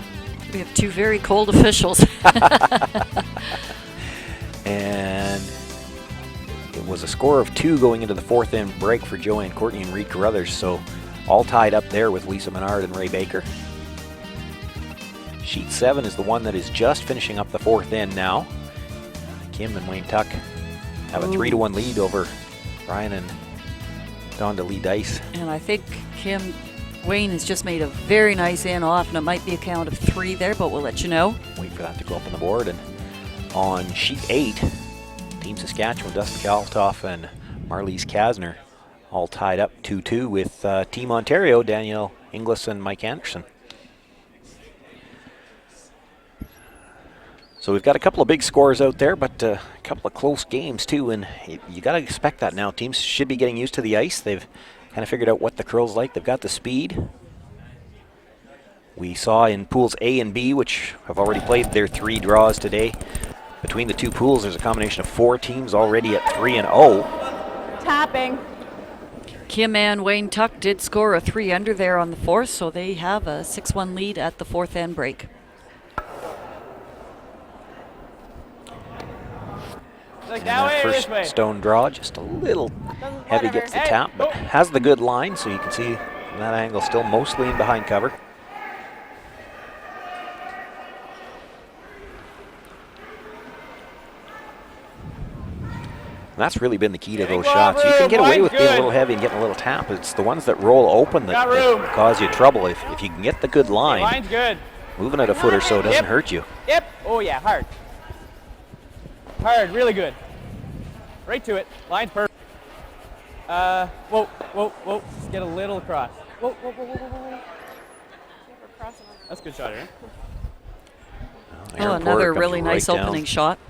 A: we have 2 very cold officials.
B: And it was a score of 2 going into the 4th end break for Joanne Courtney and Reed Carruthers, so all tied up there with Lisa Menard and Ray Baker. Sheet 7 is the one that is just finishing up the 4th end now. Kim and Wayne Tuck have a 3-1 lead over Ryan and Donda Lee Dice.
A: And I think Wayne has just made a very nice in off, and it might be a count of 3 there, but we'll let you know.
B: Wait for that to go up on the board. And on sheet 8, Team Saskatchewan, Dustin Kaltoff and Marliese Kasner all tied up 2-2 with Team Ontario, Danielle Inglis and Mike Anderson. So we've got a couple of big scores out there, but a couple of close games too, and you got to expect that now. Teams should be getting used to the ice. They've kind of figured out what the curl's like. They've got the speed. We saw in pools A and B, which have already played their 3 draws today. Between the 2 pools, there's a combination of 4 teams already at 3-0.
E: Tapping.
A: Kim and Wayne Tuck did score a 3 under there on the 4th, so they have a 6-1 lead at the 4th end break.
D: Like
B: And
D: that way
B: that
D: or
B: first
D: this way?
B: stone draw, just a little heavy, gets the tap, but has the good line, so you can see from that angle still mostly in behind cover. And that's really been the key to those shots. You can get away with being a little heavy and getting a little tap. It's the ones that roll open that cause you trouble. If you can get the good line,
D: Line's good.
B: moving it a foot or so doesn't hurt you.
D: Yep. Oh yeah, hard. Hard, really good. Right to it. Line's perfect. Whoa, whoa, whoa. Just get a little across. Whoa, whoa, whoa, whoa, whoa, whoa. That's a good shot, Aaron.
A: Oh, another really nice opening shot.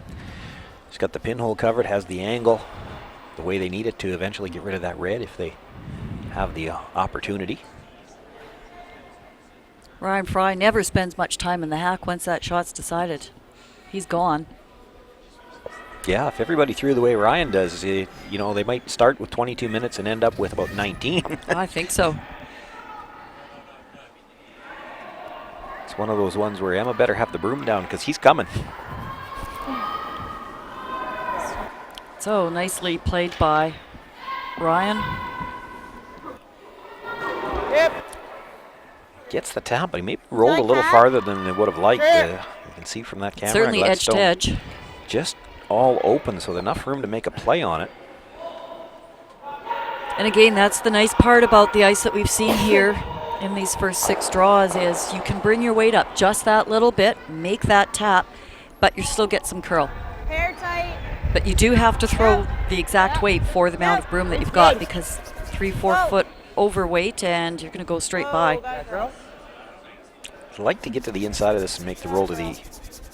B: She's got the pinhole covered, has the angle the way they need it to eventually get rid of that red if they have the opportunity.
A: Ryan Fry never spends much time in the hack once that shot's decided. He's gone.
B: Yeah, if everybody threw the way Ryan does, you know, they might start with 22 minutes and end up with about 19.
A: I think so.
B: It's one of those ones where Emma better have the broom down because he's coming.
A: So nicely played by Ryan.
D: Yep.
B: Gets the tap, but he maybe rolled a little farther than they would have liked. You can see from that camera.
A: Certainly edge to edge.
B: Just all open, so enough room to make a play on it.
A: And again, that's the nice part about the ice that we've seen here in these first 6 draws is you can bring your weight up just that little bit, make that tap, but you still get some curl.
E: Hair tight.
A: But you do have to throw the exact weight for the amount of broom that you've got because 3-4 foot overweight and you're going to go straight by.
B: I'd like to get to the inside of this and make the roll to the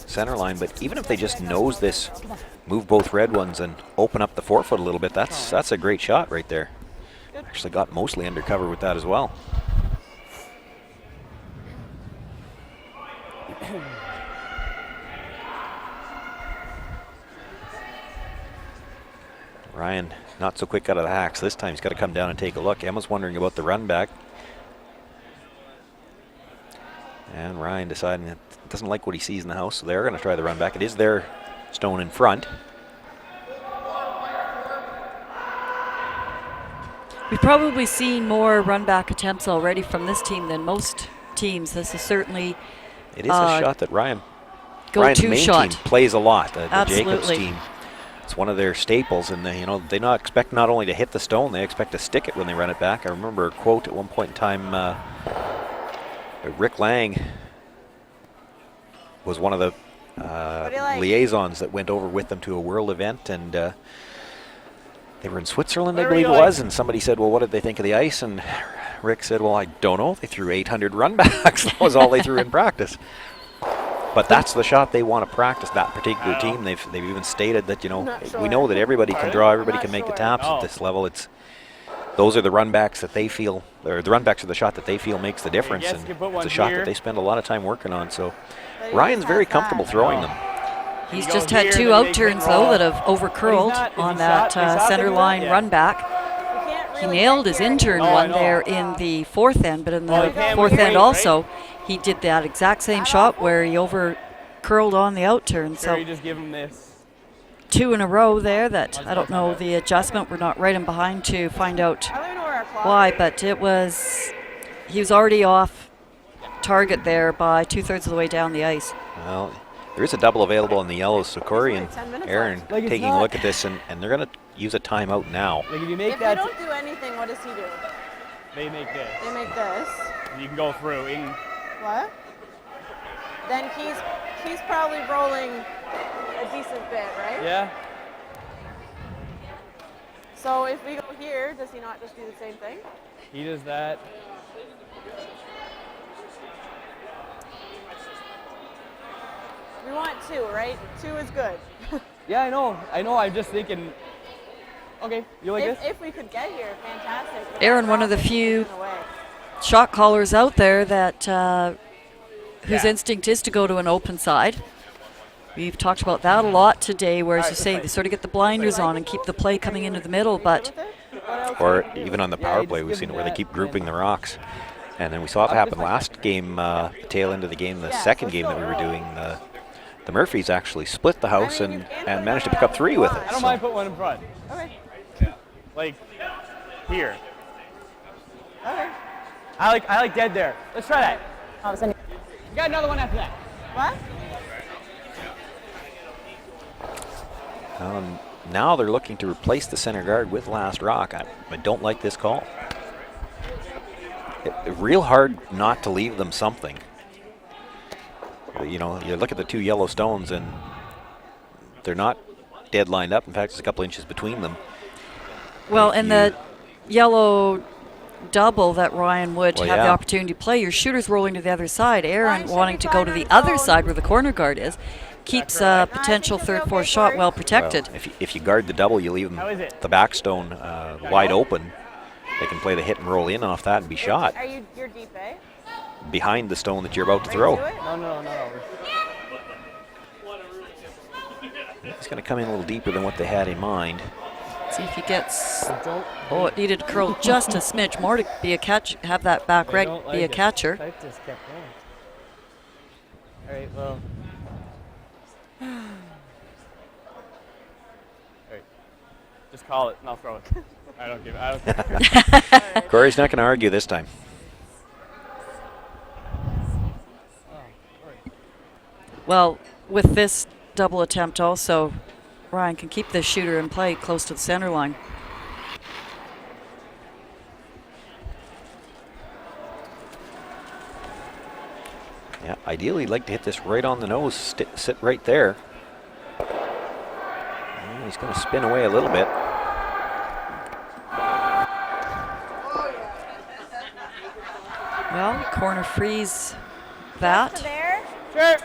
B: center line, but even if they just nose this, move both red ones and open up the 4 foot a little bit, that's a great shot right there. Actually got mostly undercover with that as well. Ryan not so quick out of the hacks this time. He's got to come down and take a look. Emma's wondering about the run back. And Ryan deciding that doesn't like what he sees in the house, so they're going to try the run back. It is their stone in front.
A: We've probably seen more run back attempts already from this team than most teams. This is certainly
B: it is a shot that Ryan's main
A: shot.
B: team plays a lot. The
A: Absolutely.
B: Jacobs team. It's one of their staples, and they not expect not only to hit the stone, they expect to stick it when they run it back. I remember a quote at one point in time. Rick Lang was one of the liaisons that went over with them to a world event, and they were in Switzerland, I believe it was, and somebody said, well, what did they think of the ice? And Rick said, well, I don't know. They threw 800 run backs. That was all they threw in practice. But that's the shot they want to practice, that particular team. They've even stated that, you know, we know that everybody can draw, everybody can make the taps at this level. Those are the runbacks that they feel, or the runbacks are the shot that they feel makes the difference, and it's a shot that they spend a lot of time working on. So Ryan's very comfortable throwing them.
A: He's just had 2 out turns, though, that have over-curled on that center line run back. He nailed his in-turn one there in the 4th end, but in the 4th end also, he did that exact same shot where he over-curled on the out turn. So
D: just give him this.
A: 2 in a row there that, I don't know, the adjustment, we're not right in behind to find out why, but he was already off target there by 2/3 of the way down the ice.
B: Well, there is a double available in the yellows, so Corey and Aaron taking a look at this, and they're going to use a timeout now.
D: Like if you make
C: If
D: that,
C: they don't do anything, what does he do?
D: they make this.
C: They make this.
D: You can go through in.
C: What? Then he's probably rolling a decent bit, right?
D: Yeah.
C: So if we go here, does he not just do the same thing?
D: He does that.
C: We want 2, right? 2 is good.
D: Yeah, I know. I'm just thinking. Okay, you like this?
C: If we could get here, fantastic.
A: Aaron, one of the few shot callers out there that whose instinct is to go to an open side. We've talked about that a lot today, where, as you say, they sort of get the blinders on and keep the play coming into the middle, but...
B: Or even on the power play, we've seen it where they keep grouping the rocks. And then we saw it happen last game, the tail end of the game, the second game that we were doing. The Murphys actually split the house and managed to pick up 3 with it.
D: I don't mind putting one in front.
C: Okay.
D: Like here.
C: Okay.
D: I like dead there. Let's try that.
E: All of a sudden,
D: You got another one after that.
C: What?
B: Now they're looking to replace the center guard with last rock. I don't like this call. Real hard not to leave them something. You know, you look at the 2 yellow stones and they're not dead lined up. In fact, there's a couple inches between them.
A: Well, and the yellow double that Ryan would have the opportunity to play, your shooter's rolling to the other side. Aaron wanting to go to the other side where the corner guard is, keeps a potential 3rd, 4th shot well protected.
B: Well, if you guard the double, you leave them the back stone wide open. They can play the hit and roll in off that and be shot.
C: You're deep, eh?
B: Behind the stone that you're about to throw.
D: No.
B: It's going to come in a little deeper than what they had in mind.
A: See if he gets... Oh, it needed to curl just a smidge more to be a catch, have that back reg be a catcher.
D: I just kept going. All right, well. All right. Just call it and I'll throw it. I don't care.
B: Corey's not going to argue this time.
A: Well, with this double attempt also, Ryan can keep this shooter in play close to the center line.
B: Yeah, ideally, you'd like to hit this right on the nose, sit right there. And he's going to spin away a little bit.
A: Well, corner freeze that.
D: Sure.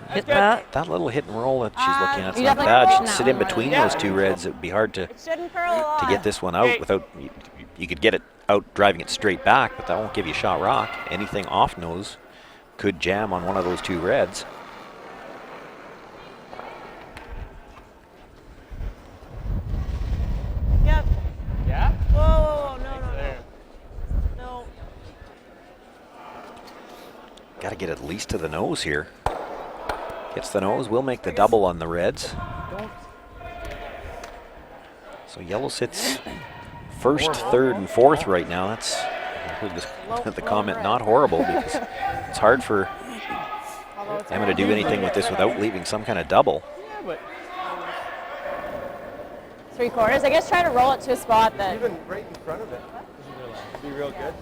A: Hit that.
B: That little hit and roll that she's looking at, it's not bad. She'd sit in between those 2 reds. It would be hard to get this one out without, you could get it out driving it straight back, but that won't give you a shot rock. Anything off nose could jam on one of those 2 reds.
C: Yep.
D: Yeah?
C: Whoa, no.
B: Got to get at least to the nose here. Gets the nose, will make the double on the reds. So yellow sits 1st, 3rd, and 4th right now. That's the comment, not horrible, because it's hard for Emma to do anything with this without leaving some kind of double.
E: 3/4. I guess try to roll it to a spot that...
D: Even right in front of it. Be real good.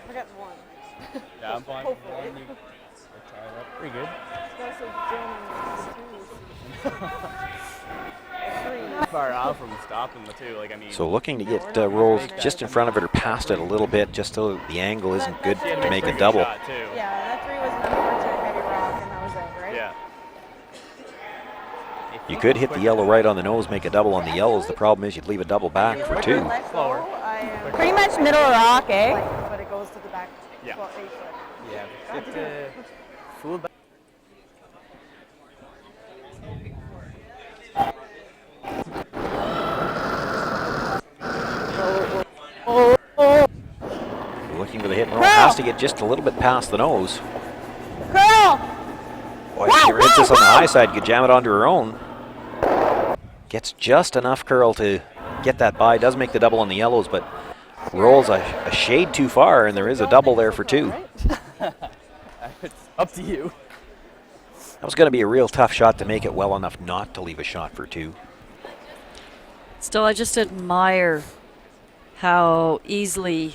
C: We're getting 1.
D: Yeah, I'm fine. Pretty good. far off from stopping the two. Like, I mean.
B: So looking to get rolls just in front of it or past it a little bit, just so the angle isn't good to make a double.
C: Yeah, that 3 was an unfortunate heavy rock, and that was it, right?
D: Yeah.
B: You could hit the yellow right on the nose, make a double on the yellows. The problem is you'd leave a double back for 2.
D: Slower.
E: Pretty much middle rock, eh?
C: But it goes to the back.
D: Yeah.
C: 8 foot.
D: Yeah. Full back.
B: Looking for the hit and roll. Has to get just a little bit past the nose.
E: Curl!
B: Boy, if she hits this on the high side, could jam it onto her own. Gets just enough curl to get that by. Does make the double on the yellows, but rolls a shade too far, and there is a double there for 2.
D: It's up to you.
B: That was going to be a real tough shot to make it well enough not to leave a shot for 2.
A: Still, I just admire how easily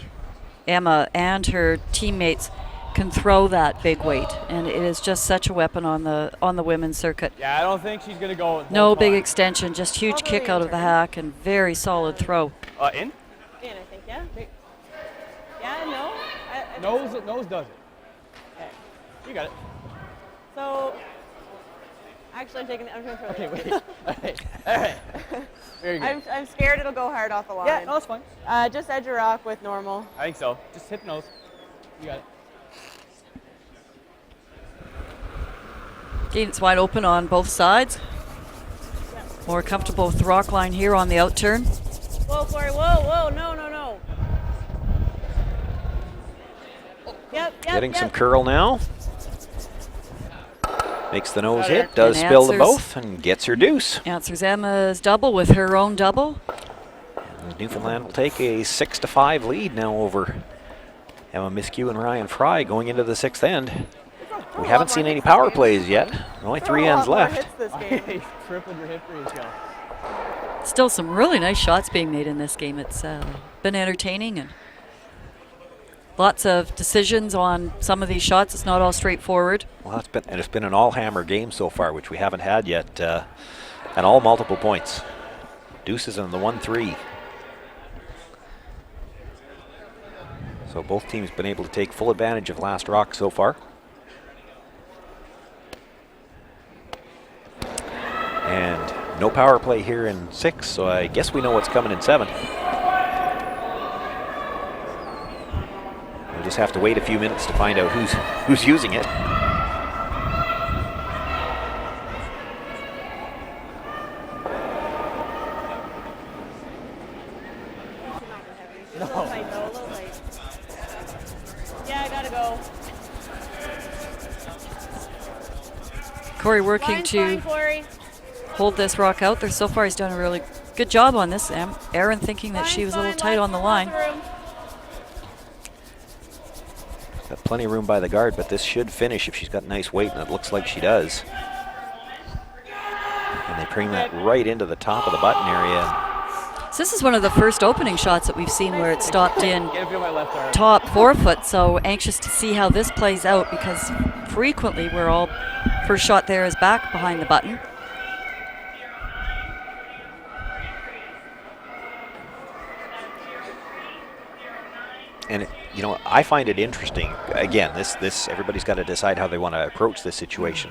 A: Emma and her teammates can throw that big weight, and it is just such a weapon on the women's circuit.
D: Yeah, I don't think she's gonna go.
A: No big extension, just huge kick out of the hack and very solid throw.
D: In?
C: In, I think, yeah. Yeah, no.
D: Nose does it.
C: Okay.
D: You got it.
C: So, actually, I'm going to throw
D: Okay,
C: it.
D: wait. All right. Very good.
C: I'm scared it'll go hard off the line.
D: Yeah, no, that's fine.
C: Just edge a rock with normal.
D: I think so. Just hit the nose. You got it.
A: Again, it's wide open on both sides. More comfortable with the rock line here on the out turn.
C: Whoa, Corey, whoa, no. Yep.
B: Getting some curl now. Makes the nose hit, does spill the both, and gets her deuce.
A: Answers Emma's double with her own double.
B: And Newfoundland will take a 6-5 lead now over Emma Miskew and Ryan Fry going into the 6th end. We haven't seen any power plays yet. Only 3 ends left.
D: He's tripled your hit ratio.
A: Still some really nice shots being made in this game. It's been entertaining and lots of decisions on some of these shots. It's not all straightforward.
B: Well, it's been an all-hammer game so far, which we haven't had yet, and all multiple points. Deuces on the 1-3. So both teams been able to take full advantage of last rock so far. And no power play here in 6, so I guess we know what's coming in 7. We'll just have to wait a few minutes to find out who's using it.
C: No. Yeah, I gotta go.
A: Corey working
C: Line's
A: to
C: fine, Corey.
A: hold this rock out there. So far he's done a really good job on this. Erin thinking that she was a little tight on the line.
B: Got plenty of room by the guard, but this should finish if she's got nice weight, and it looks like she does. And they bring that right into the top of the button area.
A: So this is one of the first opening shots that we've seen where it stopped in
D: Get a feel my left arm.
A: top 4 foot. So anxious to see how this plays out because frequently we're all first shot there is back behind the button.
B: And you know, I find it interesting. Again, this everybody's got to decide how they want to approach this situation.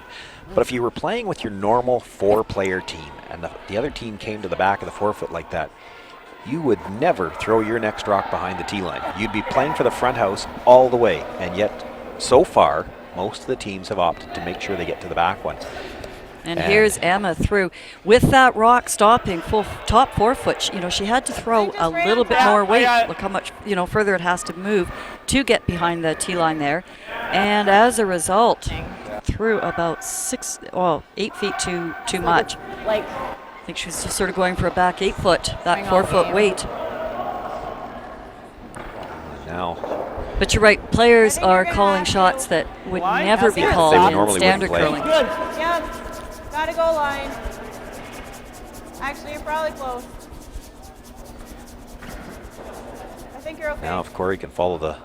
B: But if you were playing with your normal 4-player team and the other team came to the back of the 4 foot like that, you would never throw your next rock behind the tee line. You'd be playing for the front house all the way. And yet, so far, most of the teams have opted to make sure they get to the back one.
A: And here's Emma through. With that rock stopping full top 4 foot, she had to throw a little bit more weight. Look how much, further it has to move to get behind the tee line there. And as a result, threw about 8 feet too much.
E: Like,
A: I think she was just sort of going for a back 8 foot, that 4 foot weight.
B: Now,
A: but you're right, players are calling shots that would never be called in standard curling.
C: Good. Yeah. Gotta go line. Actually, you're probably close. I think you're okay.
B: now if Corey can follow the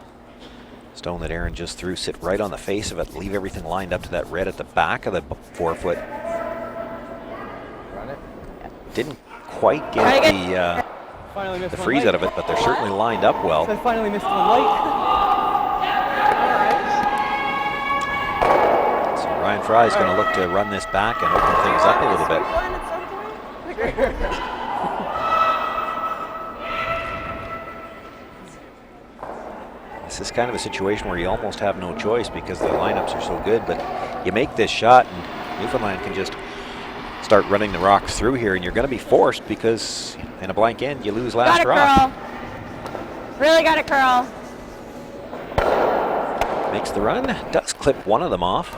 B: stone that Erin just threw, sit right on the face of it, leave everything lined up to that red at the back of the 4 foot.
D: Run it.
B: Didn't quite get
D: Finally missed
B: the
D: one
B: freeze
D: light.
B: out of it, but they're certainly lined up well.
D: So I finally missed one light.
B: So Ryan Fry's going to look to run this back and open things up a little bit. This is kind of a situation where you almost have no choice because the lineups are so good, but you make this shot and Newfoundland can just start running the rocks through here, and you're going to be forced because in a blank end you lose last
E: Got it,
B: rock.
E: curl. Really got it, curl.
B: Makes the run, does clip one of them off.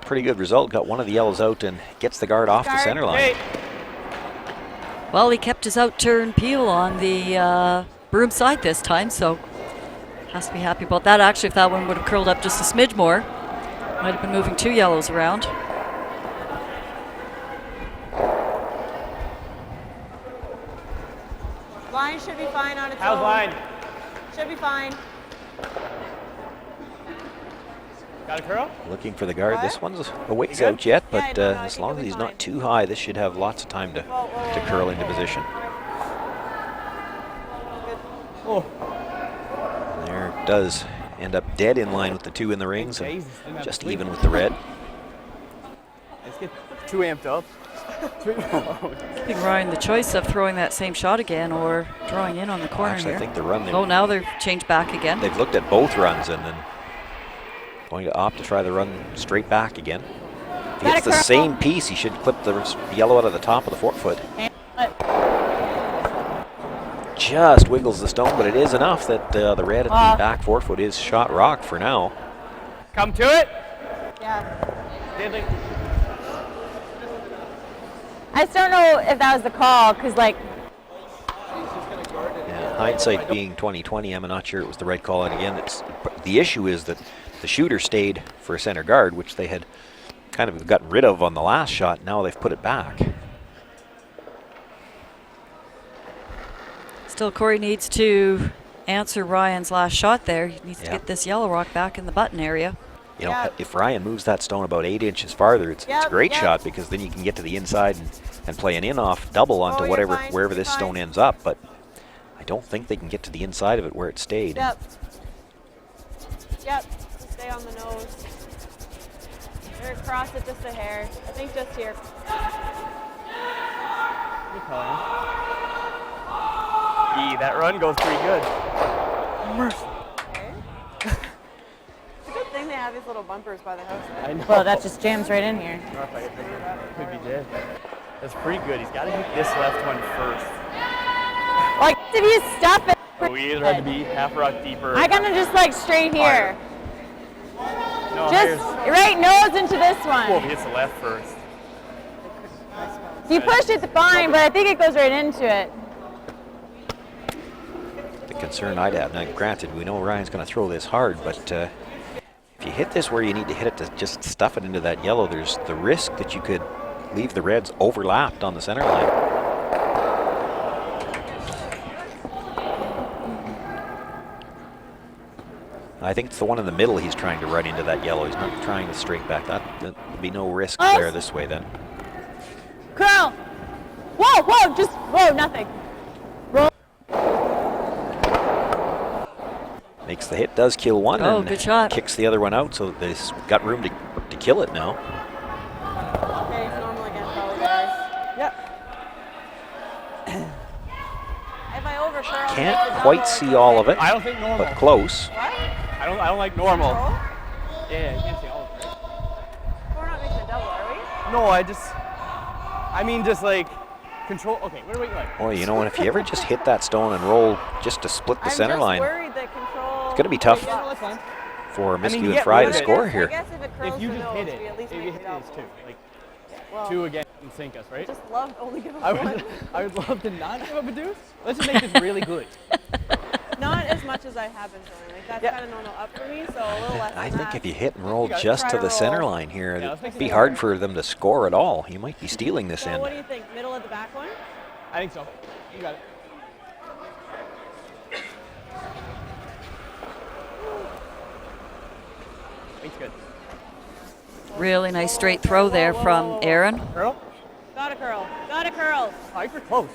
B: Pretty good result, got one of the yellows out and gets the guard off the center line.
D: Hey.
A: Well, he kept his out-turn peel on the broom side this time, so has to be happy about that. Actually, if that one would have curled up just a smidge more, might have been moving 2 yellows around.
C: Line should be fine on its
D: How's
C: own.
D: line?
C: Should be fine.
D: Got a curl?
B: Looking for the guard.
C: What?
B: This one's a ways
D: You good?
B: out yet,
C: Yeah,
B: but
C: no, I
B: as
C: think
B: long
C: it'll
B: as
C: be
B: he's
C: fine.
B: not too high, this should have lots of time to curl into position.
D: Oh.
B: There it does end up dead in line with the 2 in the rings, and
D: Jesus, didn't have
B: just
D: to sleep.
B: even with the red.
D: Let's get too amped up.
A: Giving Ryan the choice of throwing that same shot again or drawing in on the corner
B: Actually,
A: here.
B: I think the run,
A: Oh, now they've changed back again.
B: they've looked at both runs and then going to opt to try the run straight back again. If he hits the same piece, he should clip the yellow out of the top of the forefoot. Just wiggles the stone, but it is enough that the red at the back forefoot is shot rock for now.
D: Come to it.
C: Yeah.
D: Diddly.
E: I just don't know if that was the call, because like,
B: Yeah, hindsight being 2020, I'm not sure it was the right call. And again, the issue is that the shooter stayed for a center guard, which they had kind of gotten rid of on the last shot. Now they've put it back.
A: Still, Corey needs to answer Ryan's last shot there. He needs to
B: Yeah.
A: get this yellow rock back in the button area.
B: You know,
C: Yeah.
B: if Ryan moves that stone about 8 inches farther, it's a
C: Yep,
B: great
C: yep.
B: shot because then you can get to the inside and play an in-off double onto
C: Oh, you're fine,
B: wherever
C: you're
B: this
C: fine.
B: stone ends up. But I don't think they can get to the inside of it where it stayed.
C: Yep. Yep. Just stay on the nose. Or cross it just a hair. I think just here.
D: Good call. Gee, that run goes pretty good. Mercy.
C: Okay. It's a good thing they have these little bumpers by the house.
D: I know.
E: well, that just jams right in here.
D: Could be dead. That's pretty good. He's got to hit this left one first.
E: Like, if you stuff it,
D: So we either had to be half rock deeper.
E: I kind of just like straight here.
D: No,
E: Just right nose into this
D: Well,
E: one.
D: he hits the left first.
E: If you pushed it, fine, but I think it goes right into it.
B: The concern I'd have, now granted, we know Ryan's going to throw this hard, but if you hit this where you need to hit it to just stuff it into that yellow, there's the risk that you could leave the reds overlapped on the center line. I think it's the one in the middle he's trying to run into that yellow. He's not trying to straight back. That would be no risk
E: Oh.
B: there this way then.
E: Curl. Whoa, whoa, just, whoa, nothing. Roll.
B: Makes the hit, does kill one,
A: Oh,
B: and
A: good shot.
B: kicks the other one out, so they've got room to kill it now.
C: Okay, it's normal again, probably, guys.
D: Yep.
C: If I over curl,
B: Can't quite see all of it,
D: I don't think normal.
B: but close.
C: What?
D: I don't like normal.
C: Roll?
D: Yeah, you can't see all of it. Right?
C: We're not making a double, are we?
D: No, I mean just like control. Okay, what do we like?
B: Boy, you know what? If you ever just hit that stone and roll just to split the center
C: I'm
B: line,
C: just worried that control.
B: it's going to be tough
D: Yeah, no, that's fine.
B: for
D: mean,
B: Miskew
D: you
B: and
D: get
B: Fry
D: rid
B: to
D: of it.
B: score
C: I
B: here.
C: guess if it curls
D: If you
C: the
D: just
C: nose,
D: hit it,
C: we at least
D: if you
C: make
D: hit
C: a
D: it, it's
C: double.
D: two. Like
C: Well,
D: two again and sink us, right?
C: Just love only give us
D: I
C: one.
D: would love to not give up a deuce. Let's just make this really good.
C: Not as much as I have been throwing. Like that's
D: Yeah.
C: kind of normal up for me, so a little less.
B: I
C: than
B: think
C: that.
B: if you hit and roll
D: got it.
B: just
C: Try
B: to
C: to
B: the center
C: roll.
B: line here,
D: Yeah, let's make
B: it'd
D: it
B: be
D: easier.
B: hard for them to score at all. You might be stealing this
C: So
B: end.
C: what do you think? Middle of the back one?
D: I think so. You got it. Thanks, good.
A: Really nice straight throw there from Aaron.
D: Curl?
C: Got
E: Gotta curl. Gotta curl.
D: Oh, you're close.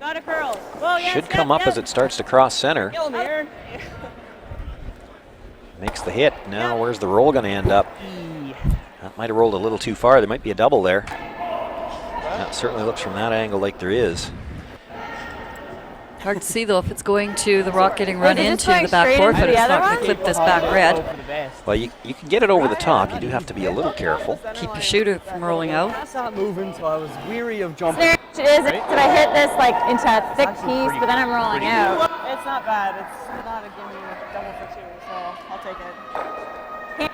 E: Gotta curl. Whoa, yes,
B: Should come up as it starts to cross center.
D: Kill him, Aaron.
B: Makes the hit. Now where's the roll going to end up? That might have rolled a little too far. There might be a double there. That certainly looks from that angle like there is.
A: Hard to see though if it's going to the rock getting run
E: Is it
A: into
E: just
A: the back
E: going
A: four,
E: straight
A: but
E: into
A: it's
E: the
A: not
E: other
A: going to
E: one?
A: clip this back red.
D: Go for the best.
B: Well, you can get it over the top. You do have to be a little careful.
A: Keep your shooter from rolling out.
D: That's not moving, so I was weary of jumping.
E: It is. Did I hit this like into a thick
D: actually
E: piece,
D: pretty-
E: but then I'm rolling
D: pretty
E: out.
C: It's not bad. It's not a gimme double for 2, so I'll take it.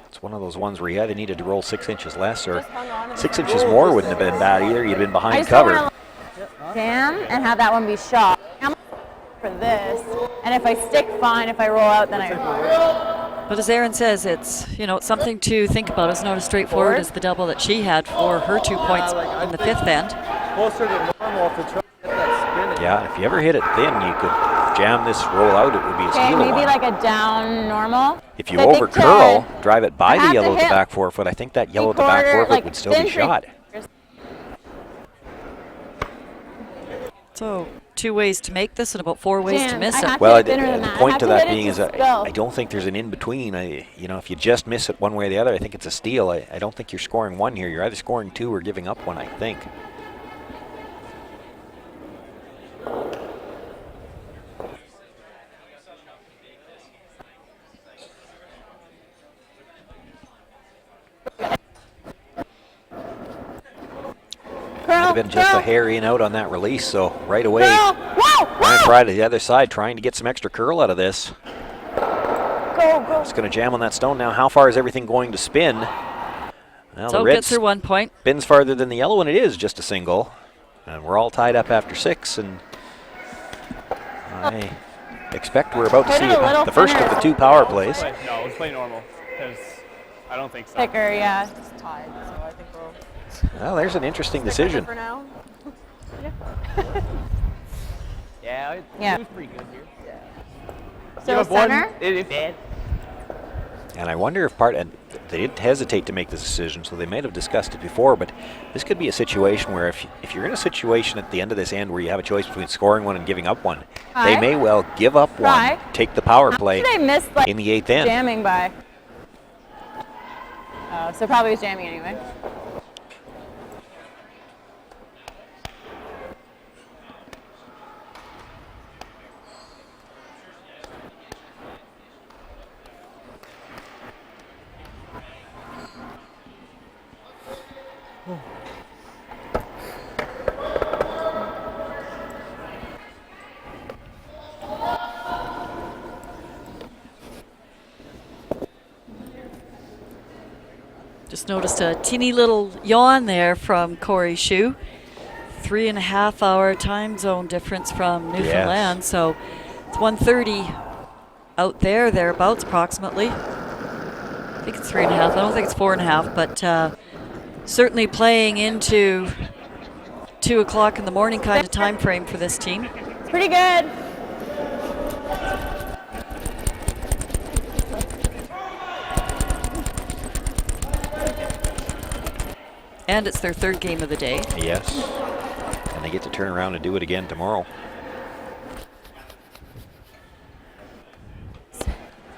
B: It's one of those ones where you either needed to roll 6 inches less or
C: Just hung on to the
B: 6
C: front.
B: inches more wouldn't have been bad either. You'd been
E: I
B: behind
E: just don't
B: cover.
E: wanna jam and have that one be shot. I'm for this, and if I stick, fine. If I roll out, then I.
A: But as Erin says, it's it's something to think about. It's not as straightforward as the double that she had for her 2 points in the fifth end.
D: Closer to normal to try to get that spin.
B: Yeah, if you ever hit it thin, you could jam this roll out. It would be a
E: Okay,
B: steal of
E: maybe
B: one.
E: like a down normal.
B: If you
E: I think
B: over curl, drive it by
E: I
B: the
E: have to
B: yellow at the
E: hit
B: back forefoot, I think that yellow at the back
E: three-quarter,
B: forefoot
E: like
B: would still be
E: thin
B: shot.
A: So 2 ways to make this and about 4 ways to
E: Jam.
A: miss
E: I
A: it.
E: have
B: Well,
E: hit thinner than
B: the
E: that. I
B: point
E: have
B: to
E: to
B: that
E: hit it
B: being
E: to
B: is I
E: go.
B: don't think there's an in-between. If you just miss it one way or the other, I think it's a steal. I don't think you're scoring 1 here. You're either scoring 2 or giving up 1, I think. Might have been just a hair in out on that release, so right away, Ryan Fry to the other side trying to get some extra curl out of this.
E: Go.
B: It's going to jam on that stone now. How far is everything going to spin? Well,
A: So
B: the red
A: gets her 1 point.
B: spins farther than the yellow, and it is just a single. And we're all tied up after 6, and I expect we're about to
E: Put
B: see
E: it a little
B: the first of
E: thinner.
B: the 2 power plays.
D: No, let's play normal, because I don't think so.
E: Thicker, yeah.
C: It's tied, so I think we'll
B: Well, there's an interesting
C: stick with it
B: decision.
C: for now.
D: Yeah,
E: Yeah.
D: it was pretty good here.
E: So center.
D: It's bad.
B: And I wonder if they didn't hesitate to make this decision, so they might have discussed it before, but this could be a situation where if you're in a situation at the end of this end where you have a choice between scoring 1 and giving up 1, they
E: Try.
B: may well give up 1,
E: Try.
B: take the power play
E: Did I miss like
B: in the 8th end.
E: jamming by? Oh, so probably was jamming anyway.
A: Just noticed a teeny little yawn there from Corey Schuh. 3.5 hour time zone difference from Newfoundland. So it's 1:30 out there, thereabouts approximately. I think it's 3.5. I don't think it's 4.5, but certainly playing into 2 o'clock in the morning kind of time frame for this team.
E: It's pretty good.
A: And it's their 3rd game of the day.
B: Yes. And they get to turn around and do it again tomorrow.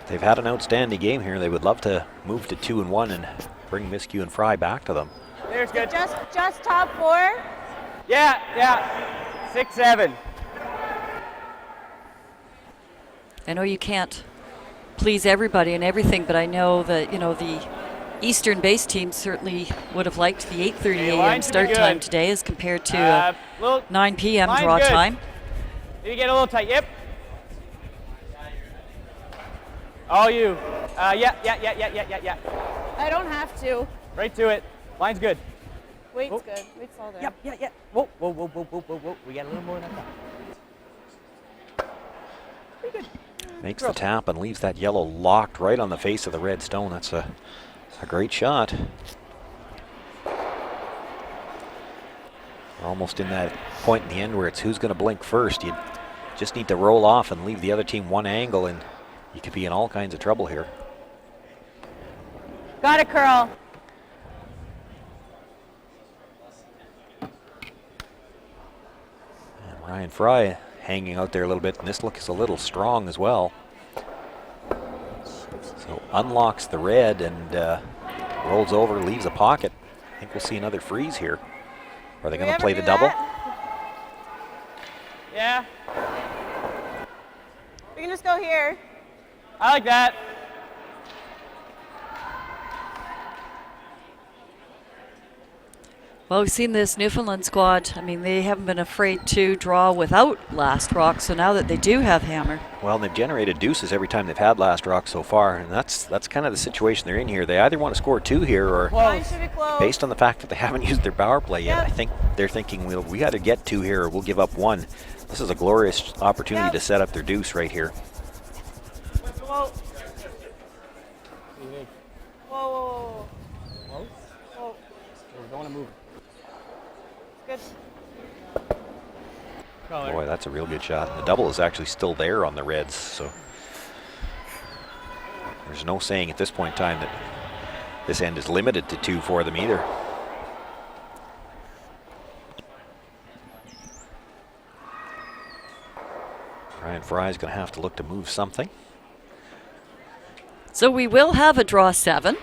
B: They've had an outstanding game here. They would love to move to 2-1 and bring Miskew and Fry back to them.
D: There's good.
E: Just top 4.
D: Yeah. 6, 7.
A: I know you can't please everybody and everything, but I know that, the Eastern base team certainly would have liked the 8:30 a.m.
D: lines should be
A: start
D: good.
A: time today as compared to
D: Little,
A: 9 p.m.
D: line's
A: draw
D: good.
A: time.
D: Maybe get a little tight. Yep. All you. Yeah.
C: I don't have to.
D: Right to it. Line's good.
C: Weight's
D: Oh.
C: good. Weight's all there.
D: Yeah. Whoa. We got a little more than that. Pretty good.
B: Makes the tap and leaves that yellow locked right on the face of the red stone. That's a great shot. We're almost in that point in the end where it's who's going to blink first. You just need to roll off and leave the other team one angle, and you could be in all kinds of trouble here.
E: Got a curl.
B: Ryan Fry hanging out there a little bit, and this looks a little strong as well. So unlocks the red and rolls over, leaves a pocket. I think we'll see another freeze here. Are they going to play the double?
D: Yeah.
C: We can just go here.
D: I like that.
A: Well, we've seen this Newfoundland squad. I mean, they haven't been afraid to draw without last rock, so now that they do have hammer.
B: Well, they've generated deuces every time they've had last rock so far, and that's kind of the situation they're in here. They either want to score 2 here, or
C: Mine should be close.
B: based on the fact that they haven't used their power play yet, I think they're thinking, we got to get 2 here or we'll give up 1. This is a glorious opportunity to set up their deuce right here.
C: Whoa. Whoa.
D: Close?
C: Whoa.
D: We don't want to move.
C: Good.
D: Color.
B: Boy, that's a real good shot. And the double is actually still there on the Reds, so there's no saying at this point in time that this end is limited to 2 for them either. Ryan Fry is going to have to look to move something.
A: So we will have a draw 7.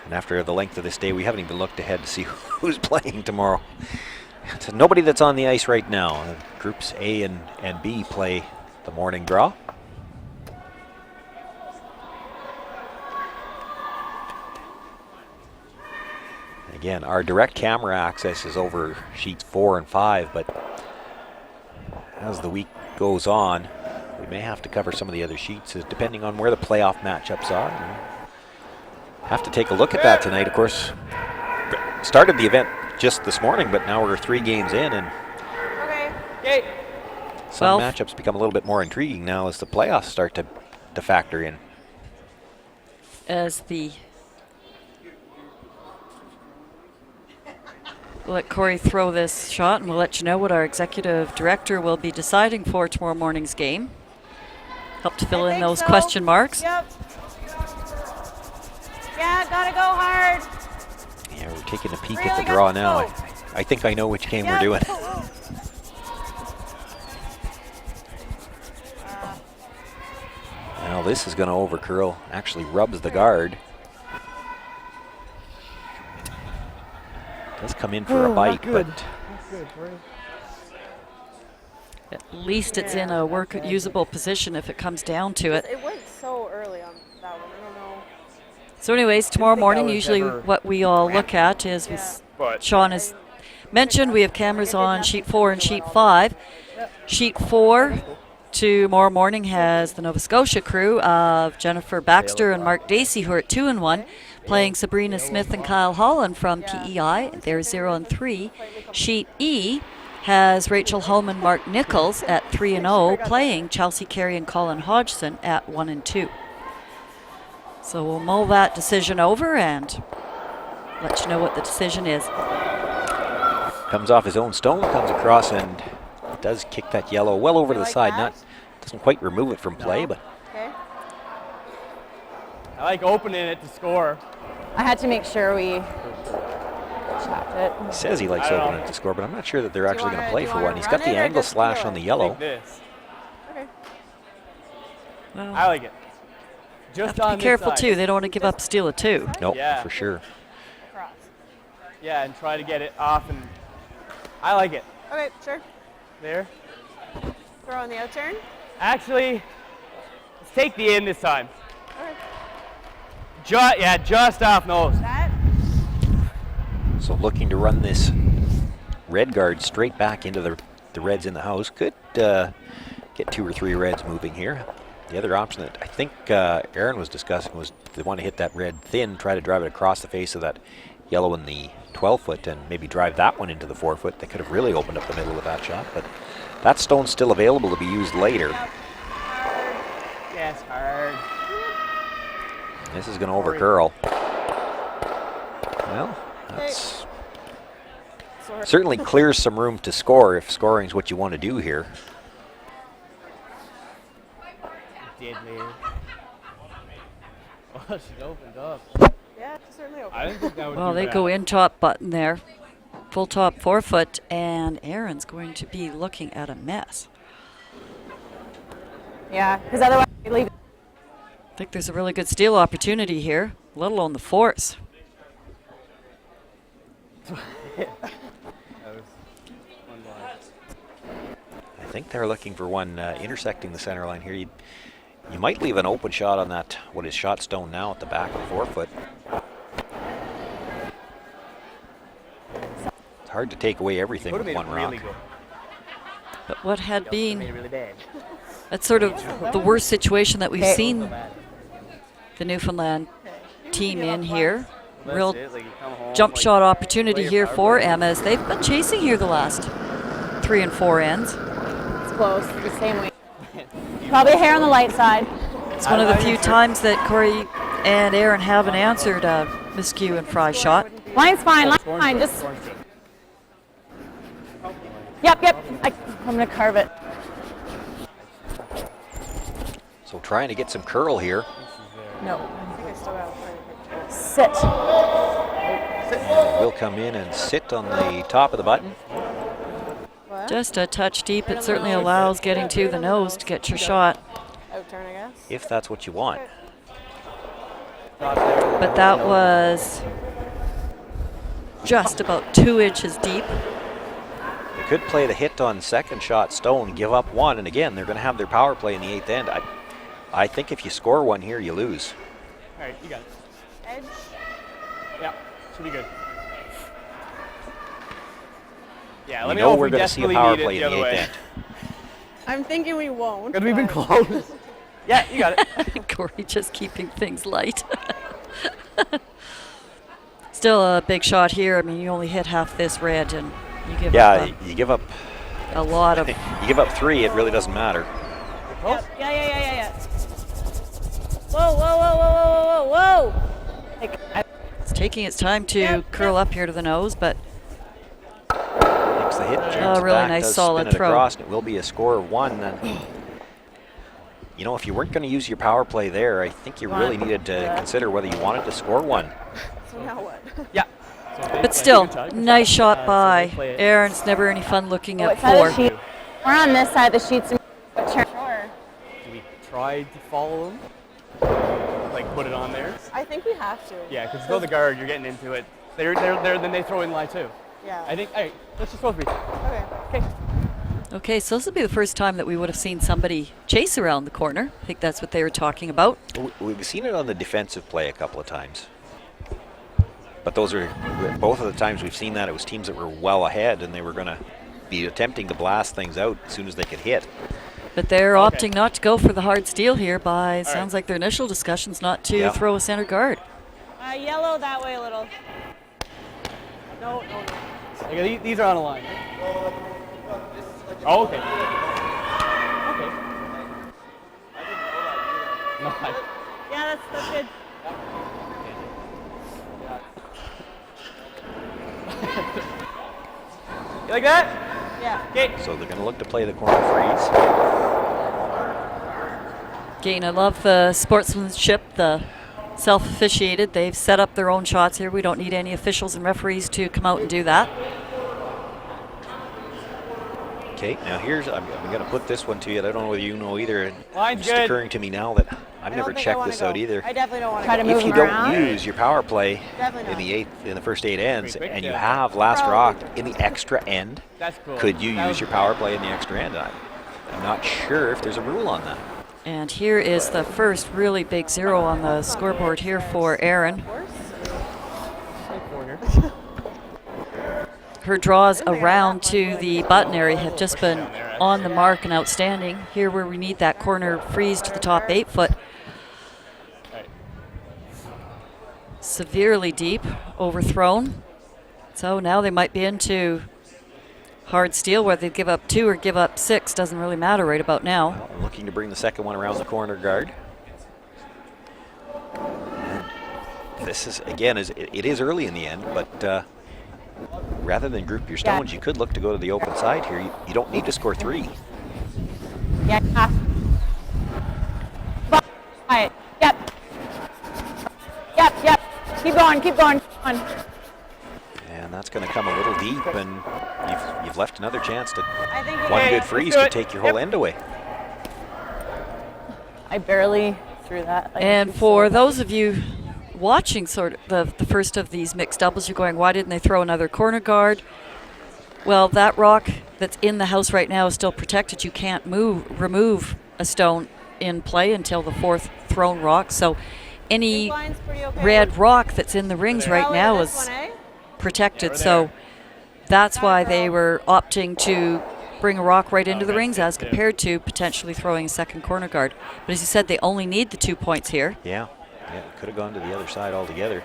B: And after the length of this day, we haven't even looked ahead to see who's playing tomorrow. So nobody that's on the ice right now. Groups A and B play the morning draw. Again, our direct camera access is over sheets 4 and 5, but as the week goes on, we may have to cover some of the other sheets, depending on where the playoff matchups are. Have to take a look at that tonight. Of course, started the event just this morning, but now we're 3 games in, and
C: Okay.
B: some matchups become a little bit more intriguing now as the playoffs start to factor in.
A: We'll let Corey throw this shot, and we'll let you know what our executive director will be deciding for tomorrow morning's game. Help to fill in those question marks.
C: Yep. Yeah, gotta go hard.
B: Yeah, we're taking a peek
C: Really
B: at the
C: got
B: draw
C: to
B: now.
C: go.
B: I think I know which game we're
C: Yep.
B: doing. Now this is going to overcurl. Actually rubs the guard. Does come in for a bite, but
A: At least it's in a usable position if it comes down to it.
C: It went so early on that one. I don't know.
A: So anyways, tomorrow morning,
D: was
A: usually
D: ever
A: what we all look at is, Sean has mentioned, we have cameras on sheet 4 and sheet 5. Sheet 4 tomorrow morning has the Nova Scotia crew of Jennifer Baxter and Mark Dacey, who are at 2 and 1, playing Sabrina Smith and Kyle Holland from PEI. They're 0 and 3. Sheet E has Rachel Holman, Mark Nichols at 3 and 0, playing Chelsea Carey and Colin Hodgson at 1 and 2. So we'll mull that decision over and let you know what the decision is.
B: comes off his own stone, comes across and does kick that yellow well over to the side. Doesn't quite remove it from play, but
C: Okay.
D: I like opening it to score.
E: I had to make sure we chopped it.
B: he says he likes
D: I don't
B: opening
D: know.
B: it to score, but I'm not sure that they're actually going to
C: wanna-
B: play
C: do you
B: for
C: wanna
B: one. He's
C: run
B: got the
C: it or
B: angle
C: just
B: slash
C: peel
B: on the
C: it?
B: yellow.
D: Like this.
C: Okay.
A: Well,
D: I like it. Just
A: have
D: on
A: to be
D: this
A: careful
D: side.
A: too. They don't want to give up steal of 2.
B: Nope,
D: Yeah.
B: for sure.
C: Cross.
D: Yeah, and try to get it off, and I like it.
C: Okay, sure.
D: There.
C: Throw on the out turn.
D: Actually, let's take the in this time.
C: Okay.
D: Just off nose.
C: That.
B: So looking to run this red guard straight back into the reds in the house. Could get 2 or 3 reds moving here. The other option that I think Aaron was discussing was they want to hit that red thin, try to drive it across the face of that yellow in the 12-foot and maybe drive that one into the 4-foot. They could have really opened up the middle with that shot, but that stone's still available to be used later.
D: Yes, hard.
B: This is going to overcurl. Well, that's certainly clears some room to score if scoring is what you want to do here.
D: Deadly. Oh, she opened up.
C: Yeah, certainly open.
D: I didn't think that would
A: Well,
D: do
A: they
D: that.
A: go in top button there. full top 4-foot, and Aaron's going to be looking at a mess.
E: Yeah, because otherwise we leave.
A: I think there's a really good steal opportunity here, let alone the force.
B: I think they're looking for one intersecting the center line here. You might leave an open shot on that, what is shot stone now at the back of the 4-foot. It's hard to take away everything with one rock.
A: But what had been, that's sort of the worst situation that we've seen the Newfoundland team in here. Real jump shot opportunity here for Emma as they've been chasing here the last 3 and 4 ends.
E: It's close, the same way. Probably a hair on the light side.
A: It's one of the few times that Corey and Aaron haven't answered a Miskew and Fry shot.
E: Line's fine, line's fine. Just. Yep. I'm gonna carve it.
B: So trying to get some curl here.
E: No. Sit.
B: Will come in and sit on the top of the button.
A: Just a touch deep. It certainly allows getting to the nose to get your shot.
C: Outturn, I guess.
B: If that's what you want.
A: But that was just about 2 inches deep.
B: They could play the hit on second shot stone, give up one, and again, they're going to have their power play in the 8th end. I think if you score one here, you lose.
D: All right, you got it.
C: Edge.
D: Yeah, should be good. Yeah,
B: We
D: let me
B: know
D: know if
B: we're
D: we
B: going to see a
D: desperately
B: power
D: need it
B: play
D: the
B: in the
D: other
B: 8th
D: way.
B: end.
C: I'm thinking we won't.
D: Because we've been
C: but-
D: close. Yeah, you got it.
A: Corey just keeping things light. Still a big shot here. I mean, you only hit half this red, and you give up
B: You give up
A: a lot of.
B: you give up 3, it really doesn't matter.
C: Yep. Yeah. Whoa.
E: Like,
A: It's taking its time to curl up here to the nose, but
B: Makes the hit. James
A: really
B: back,
A: nice
B: does
A: solid
B: spin it
A: throw.
B: across, and it will be a score of 1. Then, you know, if you weren't going to use your power play there, I think you really needed to consider whether you wanted to score 1.
C: So now what?
D: Yeah.
A: but still, nice shot by Aaron's. Never any fun looking
E: what
A: at
E: side of
A: 4.
E: the sheet? We're on this side of the sheet. So turn.
C: Sure.
D: Do we try to follow them? Like put it on there?
C: I think we have to.
D: Yeah, because throw the guard, you're getting into it. Then they throw in line too.
C: Yeah.
D: I think, all right, let's just go 3.
C: Okay.
A: Okay, so this will be the first time that we would have seen somebody chase around the corner. I think that's what they were talking about.
B: We've seen it on the defensive play a couple of times. But those are both of the times we've seen that, it was teams that were well ahead and they were going to be attempting to blast things out as soon as they could hit.
A: But they're opting not to go for the hard steal here by, sounds
D: right.
A: like their initial discussion's not to
B: Yeah.
A: throw a center guard.
C: Yellow that way a little. No.
D: Okay, these are on a line. Oh, okay. Okay. No,
C: Yeah, that's good.
D: you like that?
C: Yeah.
D: Okay.
B: So they're going to look to play the corner freeze.
A: Again, I love the sportsmanship, the self-officiated. They've set up their own shots here. We don't need any officials and referees to come out and do that.
B: Okay, now I'm going to put this one to you. I don't know whether you know either.
D: Line's
B: It's just
D: good.
B: occurring to me now that I've
C: I
B: never
C: don't think I
B: checked
C: wanna
B: this
C: go.
B: out either.
C: I definitely don't want
E: Try to
C: to
E: move
B: If you
E: them
B: don't
E: around.
B: use your power play
C: Definitely
B: in the first 8 ends,
D: Pretty quick,
B: and you
D: yeah.
B: have last rock in the extra end,
D: That's cool.
B: could you
D: That
B: use
D: was
B: your
D: cool.
B: power play in the extra end? I'm not sure if there's a rule on that.
A: And here is the first really big 0 on the scoreboard here for Aaron. Her draws around to the button area have just been on the mark and outstanding. Here where we need that corner freeze to the top 8 foot. Severely deep, overthrown. So now they might be into hard steal, whether they give up 2 or give up 6, doesn't really matter right about now.
B: Looking to bring the second one around the corner guard. This is, again, it is early in the end, but rather than group your stones, you could look to go to the open side here. You don't need to score 3.
E: Yeah. Quiet. Yep. Keep going.
B: And And that's going to come a little deep, and you've left another chance to
E: I think
B: one
D: Okay,
B: good
D: let's
B: freeze
D: do
B: to
D: it.
B: take your whole end away.
E: I barely threw that. Like,
A: And
E: it's
A: for
E: so
A: those of you watching sort of the first of these mixed doubles, you're going, why didn't they throw another corner guard? Well, that rock that's in the house right now is still protected. You can't remove a stone in play until the fourth thrown rock. So any
E: line's pretty okay.
A: red rock that's in the rings right
E: Probably
A: now
E: this
A: is
E: one, eh?
A: protected.
D: we're
A: So
D: there.
A: that's why they were opting to bring a rock right into the
D: that's
A: rings
D: good
A: as
D: too.
A: compared to potentially throwing a second corner guard. But as you said, they only need the 2 points here.
B: Yeah, could have gone to the other side altogether.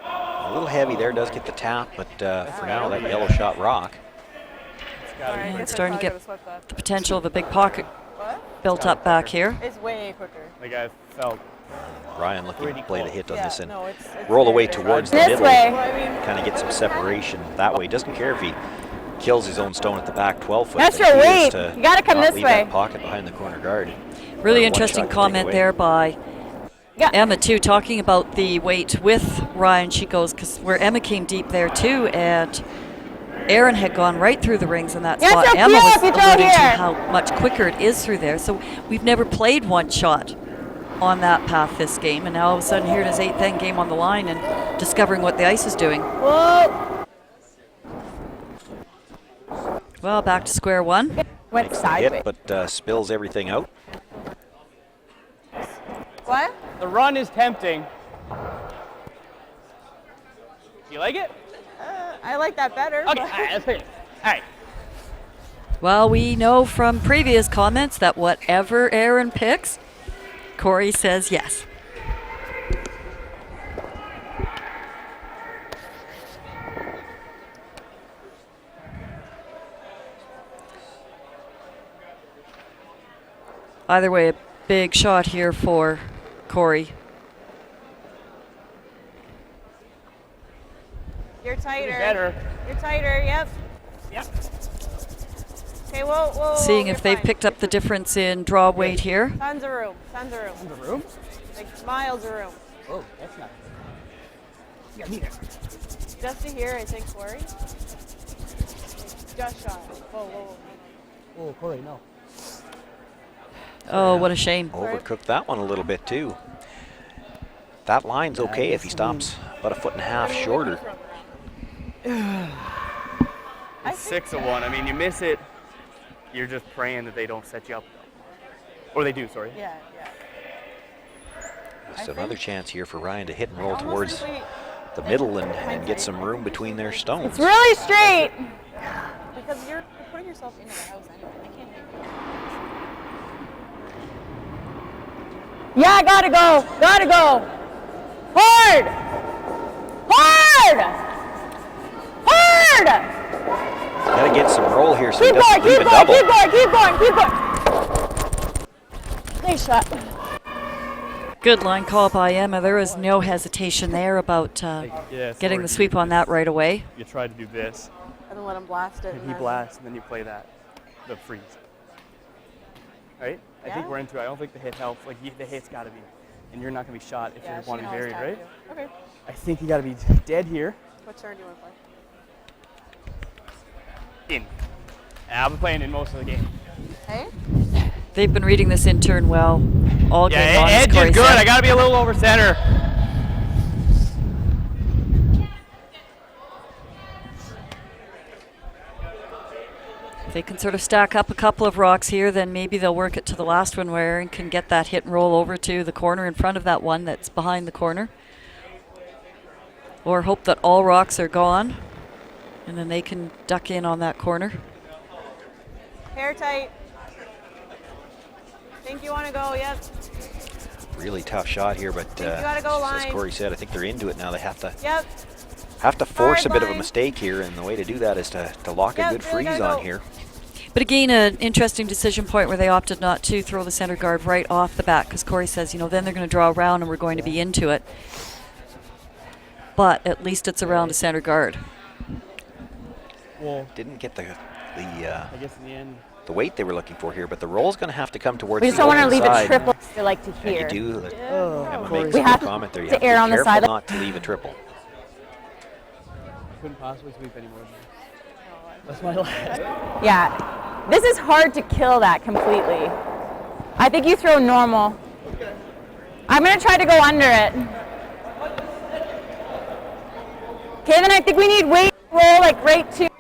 B: A little heavy there, does get the tap, but for now, that yellow shot rock.
A: And it's starting to get the potential of a big pocket built up back here.
E: It's way quicker.
D: Like I felt.
B: Ryan looking to play the hit on this and
E: no, it's
B: roll away
E: very-
B: towards the
E: This
B: middle.
E: way.
B: Kind of get some separation that way. Doesn't care if he kills his own stone at the back 12 foot.
E: That's
B: The
E: your
B: key is
E: weight.
B: to
E: You gotta come
B: not
E: this
B: leave
E: way.
B: that pocket behind the corner guard.
A: Really
B: One
A: interesting
B: shot to take
A: comment
B: away.
A: there by
E: Yeah.
A: Emma too, talking about the weight with Ryan. She goes, because where Emma came deep there too, and Aaron had gone right through the rings in that
E: Yes,
A: spot.
E: so
A: Emma
E: cute
A: was
E: if you throw
A: alluding to
E: here.
A: how much quicker it is through there. So we've never played one shot on that path this game, and now all of a sudden here it is, 8th end game on the line and discovering what the ice is doing.
E: Whoa.
A: Well, back to square one.
E: Went
B: Makes the
E: sideways.
B: hit, but spills everything out.
E: What?
D: The run is tempting. You like it?
E: I like that better.
D: Okay, all right, let's hit it. All right.
A: Well, we know from previous comments that whatever Aaron picks, Corey says yes. Either way, a big shot here for Corey.
E: You're tighter.
D: Better.
E: You're tighter. Yep.
D: Yep.
E: Okay. Whoa.
A: Seeing
E: you're
A: if they've
E: fine.
A: picked up the difference in draw weight here.
E: Tons of room. Tons of room.
D: The room?
E: Like miles of room.
D: Oh, that's not. You got me there.
E: Just to here, I think, Corey. Just shot. Whoa.
D: Oh, Corey, no.
A: Oh, what a shame.
B: Overcooked that one a little bit too. That line's okay if he stops about a foot and a half shorter.
D: It's 6 of 1. I mean, you miss it, you're just praying that they don't set you up. Or they do, sorry.
E: Yeah.
B: Just another chance here for Ryan to hit and roll towards the middle and get some room between their stones.
E: It's really straight. Because you're putting yourself into the house anyway. They can't hit you. Yeah, gotta go. Hard.
B: Got to get some roll here so he
E: Keep
B: doesn't
E: going.
B: leave a double.
E: Keep going. Nice shot.
A: Good line call by Emma. There was no hesitation there about getting the sweep on that right away.
D: You try to do this,
E: And then let him blast it.
D: and he blasts, and then you play that, the freeze. Right? I think
E: Yeah.
D: we're into it. I don't think the hit helps. Like, the hit's got to be, and you're not going to be shot if
E: Yeah,
D: you're
E: she
D: wanting
E: can always
D: varied,
E: tag
D: right?
E: you. Okay.
D: I think you got to be dead here.
E: What turn do you want to play?
D: In. I've been playing in most of the game.
E: Hey?
A: They've been reading this in turn well all game long.
D: Yeah,
A: as
D: edge
A: Corey
D: is good.
A: said.
D: I got to be a little over center.
A: If they can sort of stack up a couple of rocks here, then maybe they'll work it to the last one where Aaron can get that hit and roll over to the corner in front of that one that's behind the corner. Or hope that all rocks are gone, and then they can duck in on that corner.
E: Hair tight. Think you want to go? Yep.
B: Really tough shot here, but
E: you gotta go
B: as
E: line.
B: Corey said, I think they're into it now. They have
E: Yep.
B: to force a bit of a
E: line.
B: mistake here, and the way to do that is to lock
E: Yeah,
B: a good
E: really
B: freeze
E: gotta
B: on
E: go.
B: here.
A: But again, an interesting decision point where they opted not to throw the center guard right off the bat, because Corey says, then they're going to draw around and we're going to be into it. But at least it's around a center guard.
D: Well,
B: Didn't get
D: I guess in the end.
B: the weight they were looking for here, but the roll's going to have to come towards
E: We
B: the
E: just don't want to
B: open
E: leave a
B: side.
E: triple. They like to
B: And
E: hear.
B: you do. Emma
D: Corey.
B: makes
E: We
B: a
E: have
B: good comment there. You
E: to
B: have to
E: err
B: be
E: on the
B: careful
E: side of-
B: not to leave a triple.
D: couldn't possibly sweep any more than that. That's my last.
E: Yeah, this is hard to kill that completely. I think you throw normal. I'm gonna try to go under it. Okay, then I think we need weight roll like right to.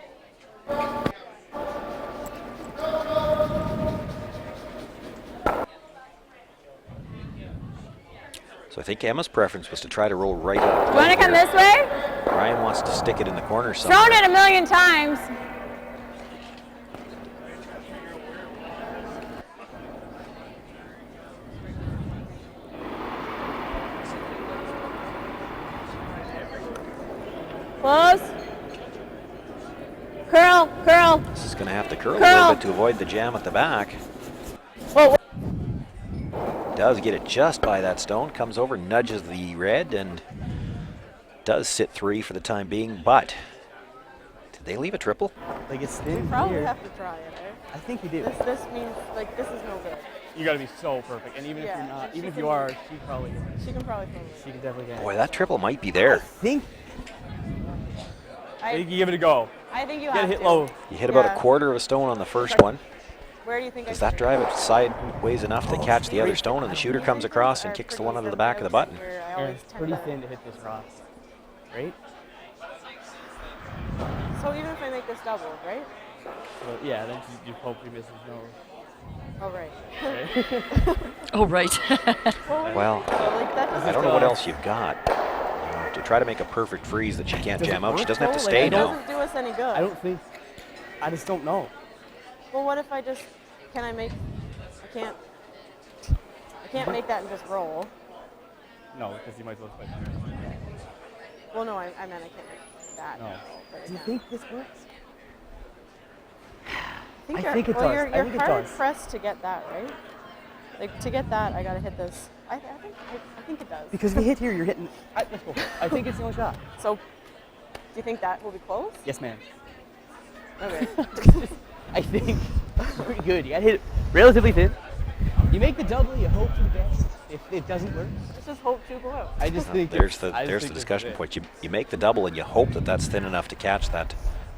B: So I think Emma's preference was to try to roll right up.
E: You wanna come this way?
B: Ryan wants to stick it in the corner somewhere.
E: Thrown it a million times. Close. Curl, curl.
B: This is going to have to curl a
E: Curl.
B: little bit to avoid the jam at the back.
E: Whoa.
B: Does get it just by that stone, comes over, nudges the red, and does sit 3 for the time being, but did they leave a triple?
D: Like it's thin
C: Probably
D: here.
C: have to try it, eh?
D: I think you do.
C: This means, like, this is no good.
D: You gotta be so perfect. And even if
C: Yeah,
D: you're not,
C: she
D: even if
C: can-
D: you are, she probably is.
C: She can probably throw it.
D: She can definitely get it.
B: Boy, that triple might be
D: I
B: there.
D: think
C: I
D: you can give it a go.
C: think you
D: Get
C: have
D: it hit
C: to.
D: low.
B: You hit about
C: Yeah.
B: a quarter of a stone on the first one.
C: Where do you think
B: Does
C: I
B: that drive it sideways enough to catch the other stone, and the shooter comes across and kicks the one under the back of the button?
D: Aaron, it's pretty thin to hit this rock. Right?
C: So even if I make this double, right?
D: So, yeah, then you hope you miss his nose.
C: Oh, right.
D: Right?
A: Oh, right.
B: Well,
C: So, like, that
B: I don't know what else you've got. To try to make a perfect freeze that she can't
D: Does it
B: jam out. She
D: work,
B: doesn't have to
D: though? Like,
B: stay
D: I don't-
B: now.
C: doesn't do us any good.
D: I don't think. I just don't know.
C: Well, what if I just, can I make, I can't make that and just roll.
D: No, because you might as well play.
C: Well, no, I meant I can't make that.
D: No.
C: But I
D: Do you
C: can.
D: think this works? I
C: you're-
D: think it
C: well,
D: does.
C: You're,
D: I
C: you're
D: think it
C: hard
D: does.
C: pressed to get that, right? Like, to get that, I gotta hit this. I think it does.
D: Because if you hit here, you're hitting. Let's go for it. I think it's the only shot.
C: So, do you think that will be close?
D: Yes, ma'am.
C: Okay.
D: I think it's pretty good. You gotta hit it relatively thin. You make the double, you hope for the best. If it doesn't work,
C: Let's just hope to go out.
D: I just think
B: There's
D: I just
B: the
D: think
B: discussion
D: it's
B: point. You make the double and you hope that that's thin enough to catch that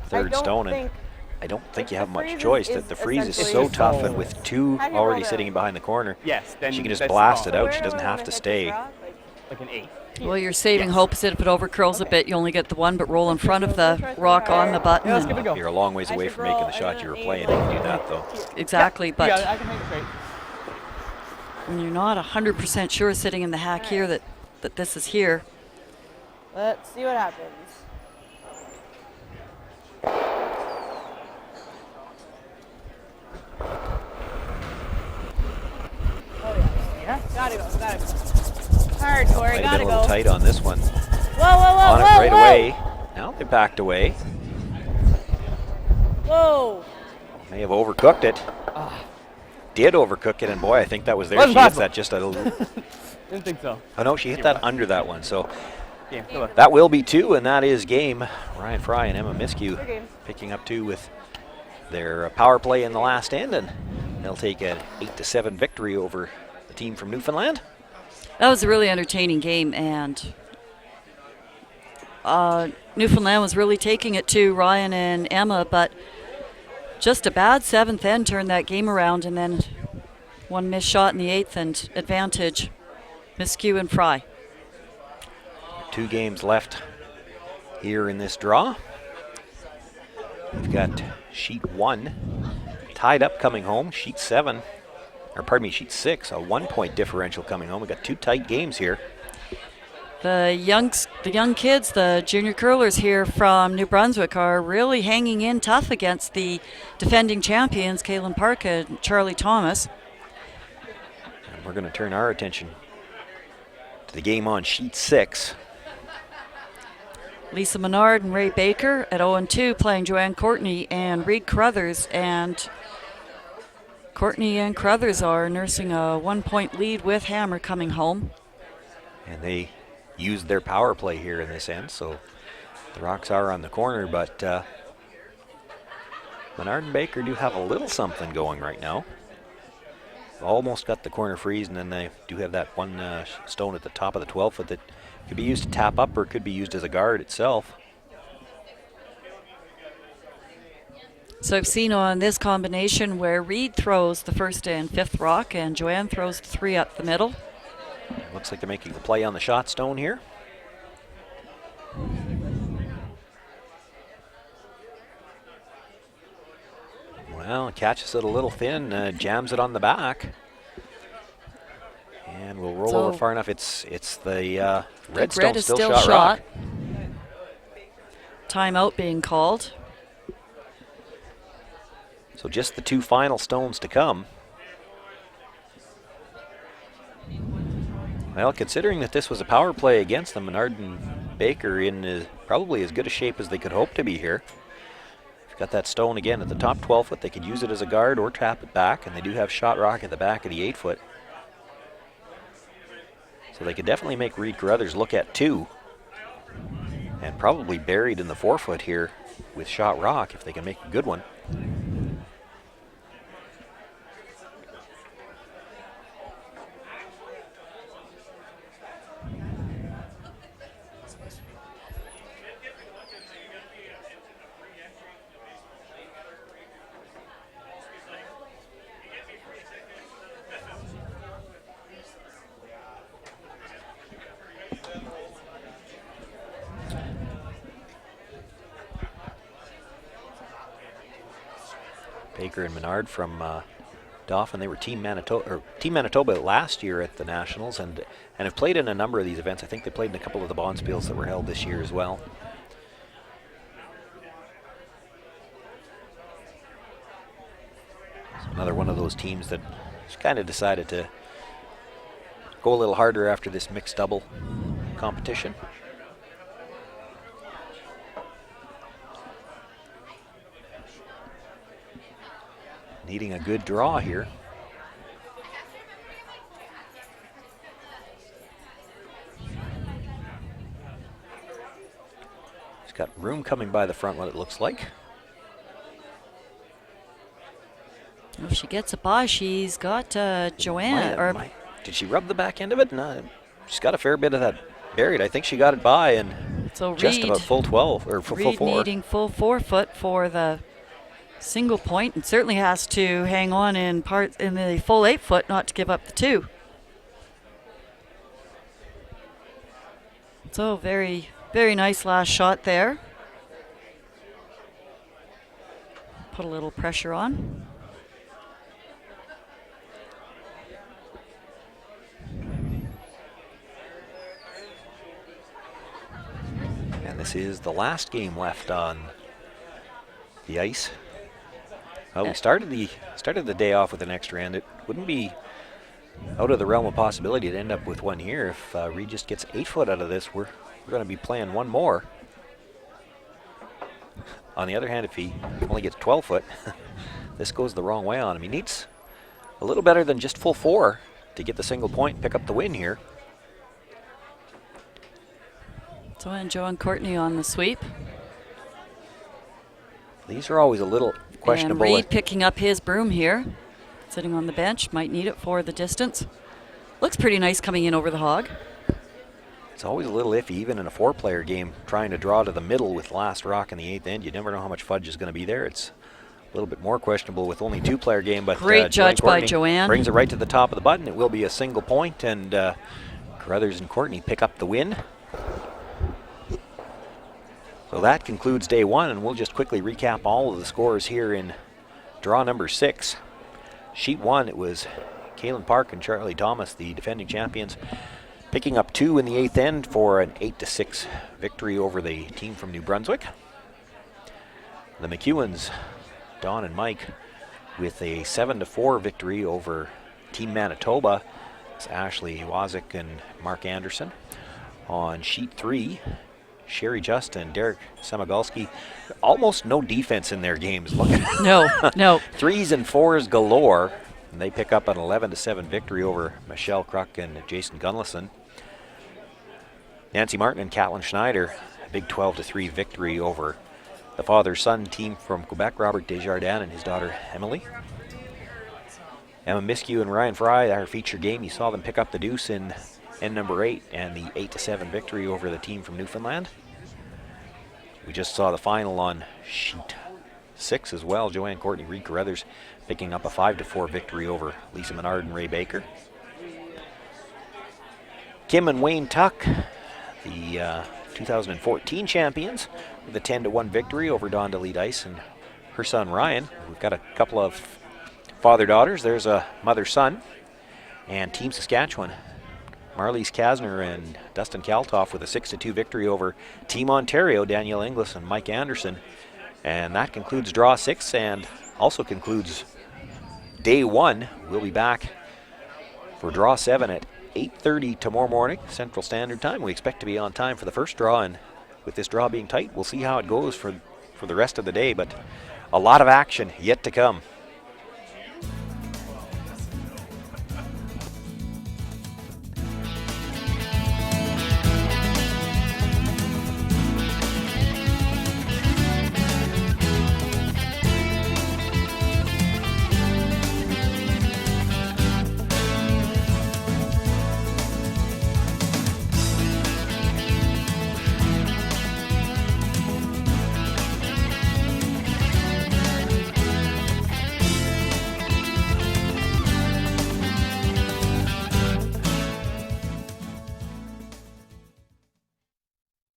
B: third
C: don't
B: stone. And
C: think-
B: I don't think you
C: the
B: have much
C: freeze
B: choice.
C: is
B: The freeze is
C: essentially
B: so tough, and with 2
C: How do you
B: already
C: roll
B: sitting
C: down?
B: behind the corner,
D: Yes, then
B: she can just
D: that's
B: blast
D: the
B: it
D: call.
B: out.
C: Where
B: She
C: do
B: doesn't
C: I
B: have
C: wanna
B: to
C: hit this
B: stay.
C: rock? Like,
D: Like an 8.
A: Well, you're saving hopes that if it overcurls a bit, you only get the one, but roll in front of the rock on the button.
D: Yeah, let's
A: and-
D: give it a go.
B: You're a long ways
C: I
B: away
C: should
B: from making
C: roll-
B: the
C: I'm
B: shot
C: gonna
B: you were
C: aim
B: playing if
C: like
B: you do that, though.
A: Exactly, but
D: Yeah, I can make it straight.
A: when you're not 100% sure sitting in the hack here that this is here,
C: Let's see what happens. Oh yeah. Gotta go. Hard, Corey.
B: Might have
C: Gotta
B: been a
C: go.
B: little tight on this one.
C: Whoa, whoa, whoa,
B: On it
C: whoa,
B: right
C: whoa.
B: away. Now they backed away.
C: Whoa.
B: May have overcooked it. Did overcook it, and boy, I think that was there.
D: Wasn't
B: She hits
D: possible.
B: that just a little.
D: Didn't think so.
B: Oh no, she hit that under that one. So
D: Game. Good luck.
B: that will be 2, and that is game. Ryan Fry and Emma Miskew
C: Good game.
B: picking up 2 with their power play in the last end, and they'll take an 8-7 victory over the team from Newfoundland.
A: that was a really entertaining game, and Newfoundland was really taking it to Ryan and Emma, but just a bad 7th end turned that game around, and then one missed shot in the 8th and advantage, Miskew and Fry.
B: 2 games left here in this draw. We've got sheet 1 tied up coming home. Sheet 7, or pardon me, sheet 6, a 1-point differential coming home. We've got 2 tight games here.
A: The young kids, the junior curlers here from New Brunswick, are really hanging in tough against the defending champions, Kaylin Park and Charlie Thomas.
B: And we're going to turn our attention to the game on sheet 6.
A: Lisa Menard and Ray Baker at 0-2 playing Joanne Courtney and Reed Crothers, and Courtney and Crothers are nursing a 1-point lead with Hammer coming home.
B: And they used their power play here in this end, so the rocks are on the corner, but Menard and Baker do have a little something going right now. Almost got the corner freeze, and then they do have that one stone at the top of the 12-foot that could be used to tap up or could be used as a guard itself.
A: So I've seen on this combination where Reed throws the first and fifth rock and Joanne throws the three up the middle.
B: Looks like they're making the play on the shot stone here. Well, catches it a little thin, jams it on the back. And we'll roll over far enough. It's the red stone
A: is
B: still
A: still
B: shot rock.
A: Timeout being called.
B: So just the two final stones to come. Well, considering that this was a power play against them, Menard and Baker in probably as good a shape as they could hope to be here. Got that stone again at the top 12 foot. They could use it as a guard or tap it back, and they do have shot rock at the back of the 8 foot. So they could definitely make Reed Carruthers look at 2, and probably buried in the 4 foot here with shot rock if they can make a good one. Baker and Menard from Dauphin. They were Team Manitoba last year at the Nationals and have played in a number of these events. I think they played in a couple of the Bonspiels that were held this year as well. So another one of those teams that just kind of decided to go a little harder after this mixed double competition. Needing a good draw here. He's got room coming by the front, what it looks like.
A: If she gets it by, she's got Joanne.
B: Did she rub the back end of it? No, she's got a fair bit of that buried. I think she got it by and
A: so
B: just
A: Reed,
B: about full 12 or full 4.
A: Needing full 4 foot for the single point, and certainly has to hang on in the full 8 foot not to give up the 2. So very, very nice last shot there. Put a little pressure on.
B: And this is the last game left on the ice. We started the day off with an extra end. It wouldn't be out of the realm of possibility to end up with one here. If Reed just gets 8 foot out of this, we're going to be playing one more. On the other hand, if he only gets 12 foot, this goes the wrong way on him. He needs a little better than just full 4 to get the single point and pick up the win here.
A: So and Joe and Courtney on the sweep.
B: These are always a little questionable.
A: And Reed picking up his broom here. Sitting on the bench, might need it for the distance. Looks pretty nice coming in over the hog.
B: It's always a little iffy, even in a 4-player game, trying to draw to the middle with last rock in the 8th end. You never know how much fudge is going to be there. It's a little bit more questionable with only 2-player game, but
A: great judge by Joanne.
B: Brings it right to the top of the button. It will be a single point, and Carruthers and Courtney pick up the win. So that concludes day 1, and we'll just quickly recap all of the scores here in draw number 6. Sheet 1, it was Kaylin Park and Charlie Thomas, the defending champions, picking up 2 in the 8th end for an 8-6 victory over the team from New Brunswick. The McEwens, Don and Mike, with a 7-4 victory over Team Manitoba. It's Ashley Wazik and Mark Anderson. On sheet 3, Sherry Just and Derek Samagalski, almost no defense in their games. Look at
A: no.
B: 3s and 4s galore. And they pick up an 11-7 victory over Michelle Kruk and Jason Gunlison. Nancy Martin and Catelyn Schneider, a big 12-3 victory over the father-son team from Quebec, Robert Desjardins and his daughter Emily. Emma Miskew and Ryan Fry, our feature game, you saw them pick up the deuce in end number 8 and the 8-7 victory over the team from Newfoundland. We just saw the final on sheet 6 as well. Joanne Courtney Reed Carruthers picking up a 5-4 victory over Lisa Menard and Ray Baker. Kim and Wayne Tuck, the 2014 champions, with a 10-1 victory over Dawn DeLee Dice and her son Ryan. We've got a couple of father-daughters. There's a mother-son. And Team Saskatchewan, Marlies Kasner and Dustin Kaltoff with a 6-2 victory over Team Ontario, Danielle Inglis and Mike Anderson. And that concludes Draw 6 and also concludes Day 1. We'll be back for Draw 7 at 8:30 tomorrow morning, Central Standard Time. We expect to be on time for the first draw, and with this draw being tight, we'll see how it goes for the rest of the day, but a lot of action yet to come.